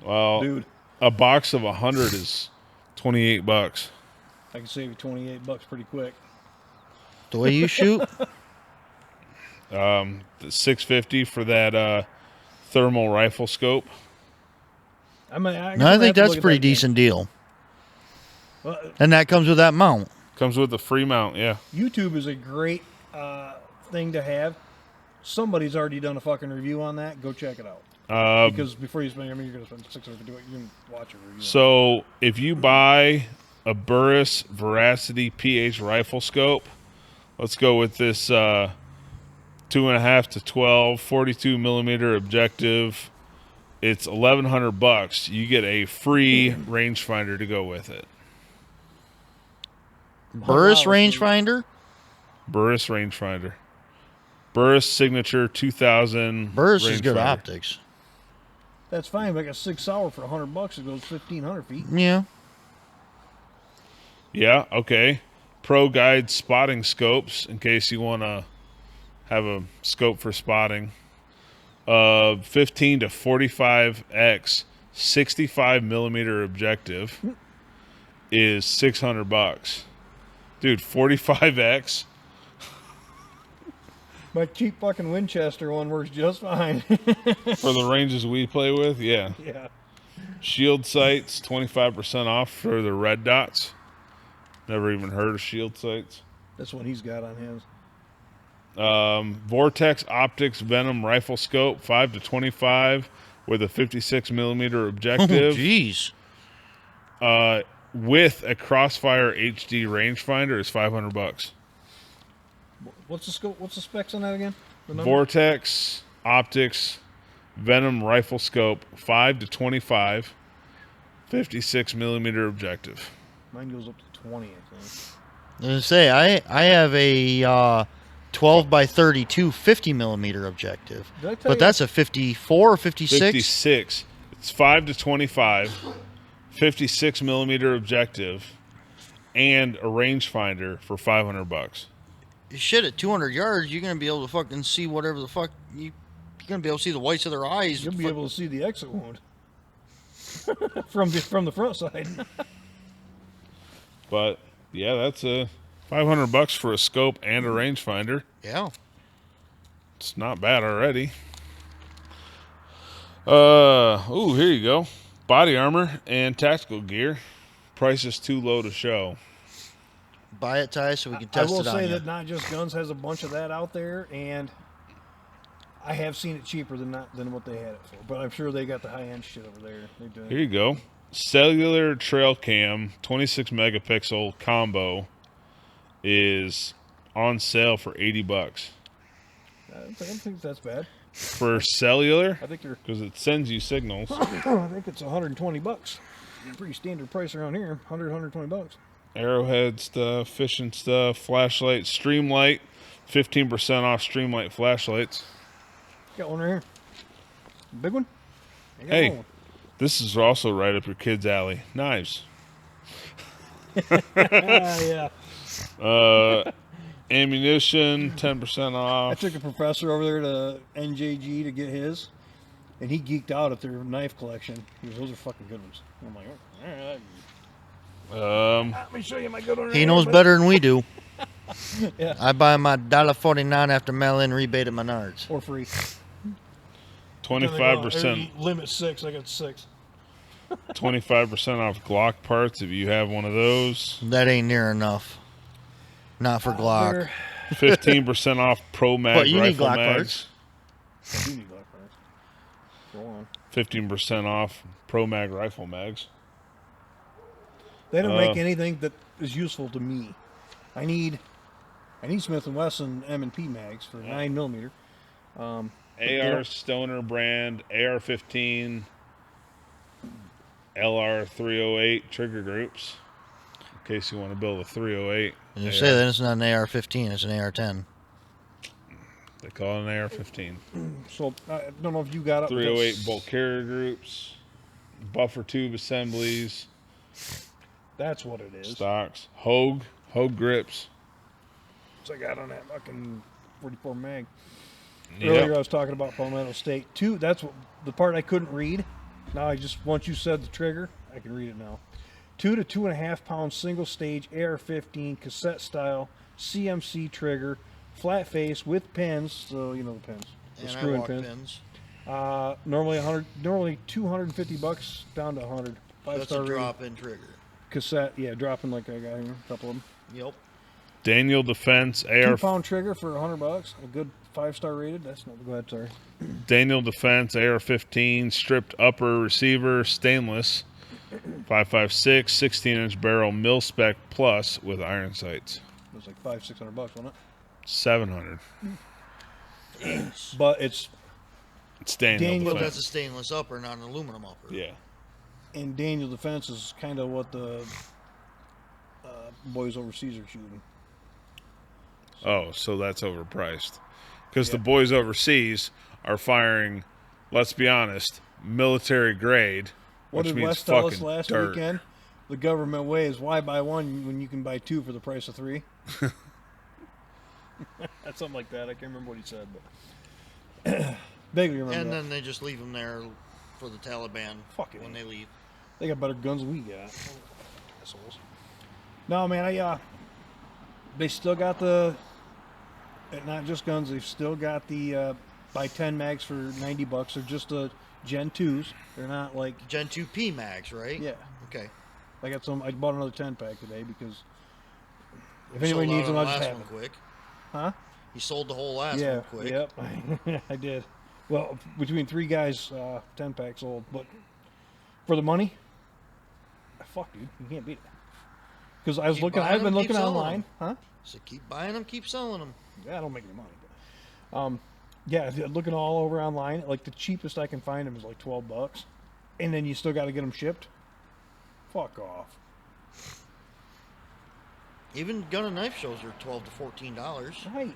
Well,
Dude,
a box of 100 is $28.
I can save you $28 pretty quick.
The way you shoot,
The $650 for that thermal rifle scope.
I mean, I,
no, I think that's a pretty decent deal.
Well,
And that comes with that mount.
Comes with the free mount, yeah.
YouTube is a great thing to have. Somebody's already done a fucking review on that. Go check it out. Because before you spend, I mean, you're going to spend $650. You can watch a review.
So if you buy a Burris Veracity PH rifle scope, let's go with this 2.5 to 12, 42 millimeter objective. It's $1,100. You get a free rangefinder to go with it.
Burris
wow,
rangefinder.
Burris rangefinder. Burris Signature 2000.
Burris is good
rangefinder.
optics.
That's fine. But I got 6 Sauer for $100. It goes 1,500 feet.
Yeah.
Yeah, okay. Pro Guide spotting scopes in case you want to have a scope for spotting. 15 to 45x 65 millimeter objective is $600. Dude, 45x.
My cheap fucking Winchester one works just fine.
For the ranges we play with, yeah.
Yeah.
Shield sights, 25% off for the red dots. Never even heard of shield sights.
That's what he's got on his.
Vortex Optics Venom Rifle Scope, 5 to 25 with a 56 millimeter
Oh,
objective.
jeez.
With a Crossfire HD rangefinder is $500.
What's the scope? What's the specs on that again? The number?
Vortex Optics Venom Rifle Scope, 5 to 25, 56 millimeter objective.
Mine goes up to 20, I think.
I was gonna say I have a 12 by 32 50 millimeter objective,
Did I tell
but
you?
that's a 54 or 56.
56. It's 5 to 25, 56 millimeter objective, and a rangefinder for $500.
Shit, at 200 yards, you're gonna be able to fucking see whatever the fuck you're gonna be able to see the whites of their eyes.
You'll be able to see the exit wound from the front side.
But yeah, that's a $500 for a scope and a rangefinder.
Yeah.
It's not bad already. Ooh, here you go. Body armor and tactical gear. Price is too low to show.
Buy it, Ty, so we can
I
test
will
it on
say
you.
that Not Just Guns has a bunch of that out there, and I have seen it cheaper than what they had it for. But I'm sure they got the high end shit over there. They do.
Here you go. Cellular trail cam 26 megapixel combo is on sale for $80
I don't think that's bad.
for cellular
I think they're.
because it sends you signals.
I think it's $120. Pretty standard price around here. 120 bucks.
Arrowhead stuff, fishing stuff, flashlight, Streamlight, 15% off Streamlight flashlights.
Got one right here. Big one. I got
Hey,
one.
this is also right up your kid's alley. Knives.
Yeah.
Ammunition, 10%
I
off.
took a professor over there to NJG to get his, and he geeked out at their knife collection. He goes, "Those are fucking good ones." I'm like, "All right, let me show you my good one."
He knows better than we do.
Yeah.
I buy my $1.49 after mail-in rebate at Menards.
Or free.
25%.
Limit 6. I got 6.
25% off Glock parts if you have one of those.
That ain't near enough. Not for Glock.
15% off Pro Mag
But you need
rifle
Glock
mags.
I do need black parts. Go on.
15% off Pro Mag rifle mags.
They don't make anything that is useful to me. I need Smith & Wesson M&P mags for 9mm.
AR Stoner brand AR-15 LR-308 trigger groups. In case you want to build a 308.
You say that it's not an AR-15, it's an AR-10.
They call it an AR-15.
So I don't know if you got it.
308 bolt carrier groups, buffer tube assemblies,
That's what it is.
stocks, Hogue grips.
So I got on that fucking 44 mag.
Yep.
Earlier I was talking about Palmetto State. That's what the part I couldn't read. Now once you said the trigger, I can read it now. 2 to 2.5 pound single stage AR-15 cassette style CMC trigger, flat face with pins. So you know the pins, the
And
screw-in
I
pins. Normally $250 down to 100.
That's
Five-star
a
rated
drop-in trigger.
cassette. Yeah, dropping like I got here, a couple of them.
Yep.
Daniel Defense
2-pound trigger for $100. A good 5-star rated. That's not. Go ahead, sorry.
Daniel Defense AR-15 stripped upper receiver stainless 5.56 16-inch barrel mil spec plus with iron sights.
It was like $500-600, wasn't it?
700.
But it's
It's Daniel
Daniel-
But
Defense.
that's a stainless upper, not an aluminum upper.
Yeah.
in Daniel Defense is kind of what the boys overseas are shooting.
Oh, so that's overpriced. Because the
Yeah.
boys overseas are firing, let's be honest, military grade,
What
which
did
means
Wes tell us
fucking
last
dirt.
weekend? The government way is why buy one when you can buy 2 for the price of 3. That's something like that. I can't remember what he said, but vaguely remember
And
that.
then they just leave them there for the Taliban
Fuck it.
when they leave.
They got better guns than we got. Assholes. No, man, they still got Not Just Guns, they've still got the buy 10 mags for $90. They're just the Gen 2s. They're not like,
Gen 2P mags, right?
yeah.
Okay.
I bought another 10 pack today because if
You
anybody
sold
needs
out
them,
on
I'll
the
just
last
have
one
them.
quick.
Huh?
You sold the whole last
Yeah,
one quick.
yep. I did. Well, between 3 guys, 10 packs sold. But for the money, fuck, dude, you can't beat it. Because I've
Keep buying
been
them,
looking
keep selling
online.
them.
Huh?
So keep buying them, keep selling them.
Yeah, I don't make any money. But, yeah, looking all over online, like the cheapest I can find them is like $12, and then you still got to get them shipped. Fuck off.
Even gun and knife shows are $12 to $14.
Right.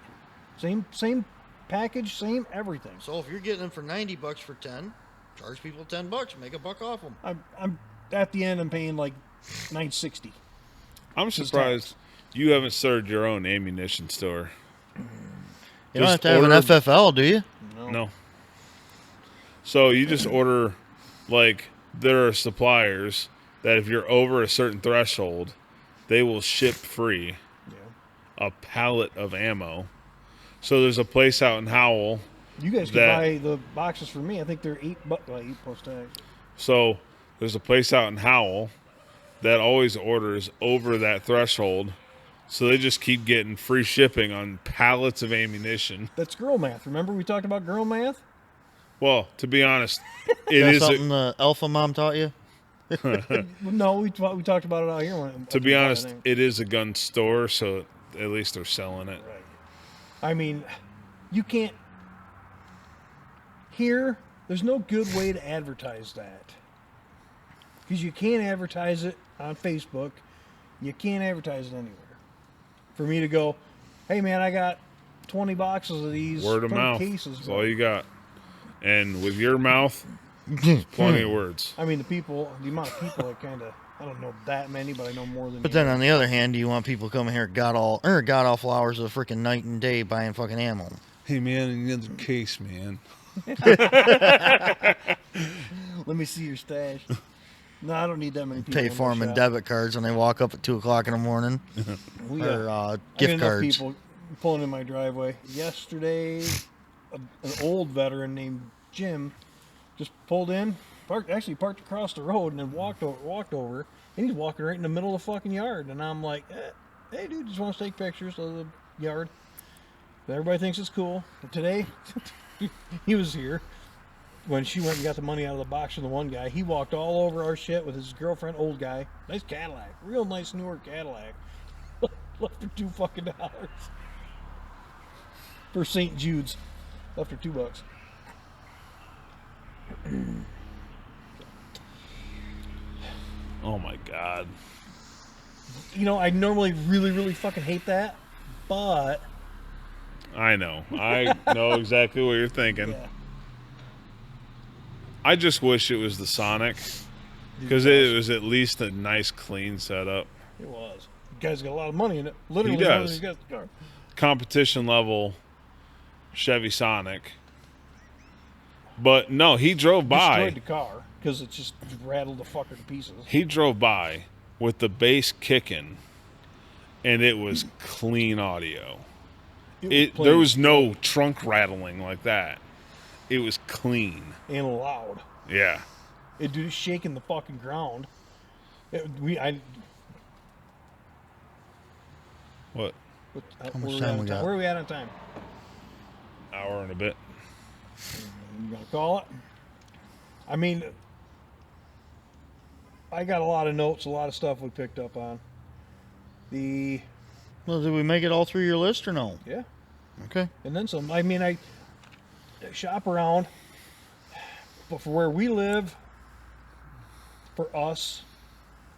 Same package, same everything.
So if you're getting them for $90 for 10, charge people $10, make a buck off them.
I'm at the end. I'm paying like $9.60.
I'm surprised you haven't started your own ammunition store.
You don't have
Just
to have an
order-
FFL, do you?
No. So you just order, like, there are suppliers that if you're over a certain threshold, they will ship free
Yeah.
a pallet of ammo. So there's a place out in Howell
You guys can
that-
buy the boxes for me. I think they're $8 post tax.
So there's a place out in Howell that always orders over that threshold. So they just keep getting free shipping on pallets of ammunition.
That's girl math. Remember we talked about girl math?
Well, to be honest, it
That's
is.
something the alpha mom taught you?
No, we talked about it out here.
To be honest, it is a gun store, so at least they're selling it.
Right. I mean, you can't. Here, there's no good way to advertise that. Because you can't advertise it on Facebook. You can't advertise it anywhere. For me to go, hey man, I got 20 boxes of these.
Word of
20
mouth.
cases.
That's all you got. And with your mouth, plenty of words.
I mean, the amount of people, I don't know that many, but I know more than
But
you.
then on the other hand, do you want people coming here god awful hours of freaking night and day buying fucking ammo?
Hey man, another case, man.
Let me see your stash. No, I don't need that many people.
Pay
in
for
my
them in
shop.
debit cards when they walk up at 2 o'clock in the morning.
We
Or
got
gift
enough
cards.
people pulling in my driveway. Yesterday, an old veteran named Jim just pulled in, parked across the road, and then walked over, and he's walking right in the middle of the fucking yard. And I'm like, hey, dude, just want to take pictures of the yard. Everybody thinks it's cool. But today, he was here. When she went and got the money out of the box from the one guy, he walked all over our shit with his girlfriend, old guy. Nice Cadillac. Real nice newer Cadillac. Left for $2 fucking. For St. Jude's. Left her $2.
Oh my god.
You know, I normally really, really fucking hate that, but
I know. I know exactly what you're thinking.
yeah.
I just wish it was the Sonic. Because it was at least a nice, clean setup.
It was. The guy's got a lot of money in it. Literally,
He
more than
does.
he's got the car.
Competition level Chevy Sonic. But no, he drove
Destroyed
by.
the car because it just rattled the fucker to pieces.
He drove by with the bass kicking, and it was clean audio. There
playing
was no trunk rattling like that. It was clean.
and loud.
Yeah.
It was shaking the fucking ground.
What?
How much time we got?
Where are we at on time?
Hour and a bit.
You gonna call it? I mean, I got a lot of notes, a lot of stuff we picked up on.
Well, did we make it all through your list or no?
Yeah,
Okay.
and then some. I mean, I shop around, but for where we live, for us,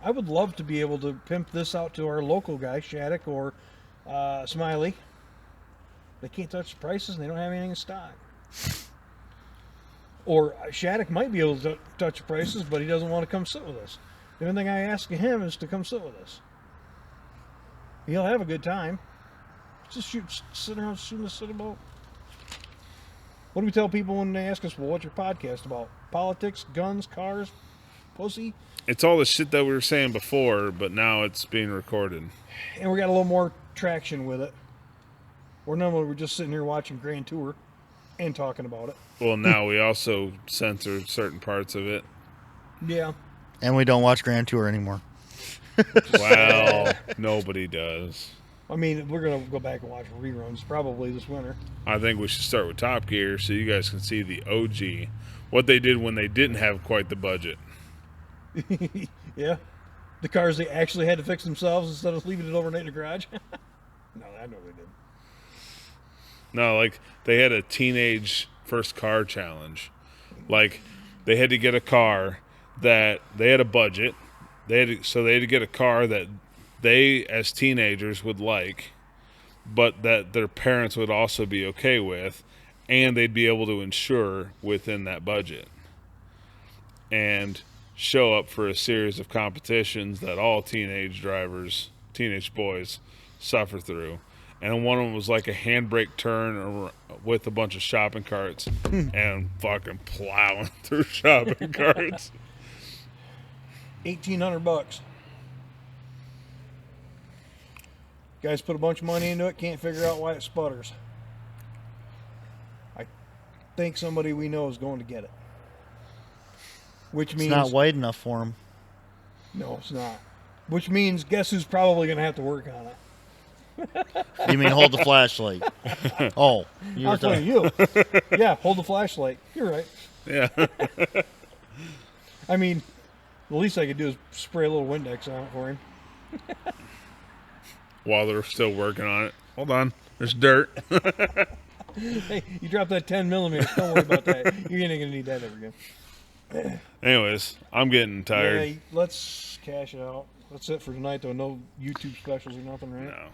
I would love to be able to pimp this out to our local guy, Shattuck or Smiley. They can't touch the prices and they don't have anything in stock. Or Shattuck might be able to touch the prices, but he doesn't want to come sit with us. The only thing I ask of him is to come sit with us. He'll have a good time. Just sit around shooting a sit about. What do we tell people when they ask us, well, what's your podcast about? Politics, guns, cars, pussy?
It's all the shit that we were saying before, but now it's being recorded.
And we got a little more traction with it. Or normally we're just sitting here watching Grand Tour and talking about it.
Well, now we also censor certain parts of it.
Yeah.
And we don't watch Grand Tour anymore.
Well, nobody does.
I mean, we're going to go back and watch reruns probably this winter.
I think we should start with Top Gear so you guys can see the OG, what they did when they didn't have quite the budget.
Yeah. The cars they actually had to fix themselves instead of leaving it overnight in the garage. No, I know they did.
No, like they had a teenage first car challenge. Like they had to get a car that they had a budget. They had to get a car that they as teenagers would like, but that their parents would also be okay with, and they'd be able to insure within that budget. And show up for a series of competitions that all teenage boys suffer through. And one of them was like a handbrake turn with a bunch of shopping carts and fucking plowing through shopping carts.
$1,800. Guys put a bunch of money into it, can't figure out why it sputters. think somebody we know is going to get it. Which
It's
means
not wide enough for him.
no, it's not. Which means guess who's probably going to have to work on it?
You mean hold the flashlight? Oh, you
I'm
were
telling
talking.
you. Yeah, hold the flashlight. You're right.
Yeah.
I mean, the least I could do is spray a little Windex on it for him.
While they're still working on it. Hold on. There's dirt.
Hey, you drop that 10 millimeter. Don't worry about that. You're not going to need that ever again.
Anyways, I'm getting tired.
Yeah, let's cash out. That's it for tonight, though. No YouTube specials or nothing, right?
No.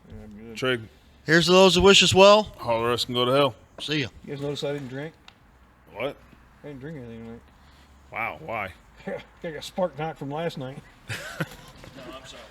Yeah, good.
Trig,
Here's to those who wish us well.
all the rest can go to hell.
See ya.
You guys notice I didn't drink?
What?
I didn't drink anything tonight.
Wow, why?
I got a spark knock from last night.
No, I'm sorry.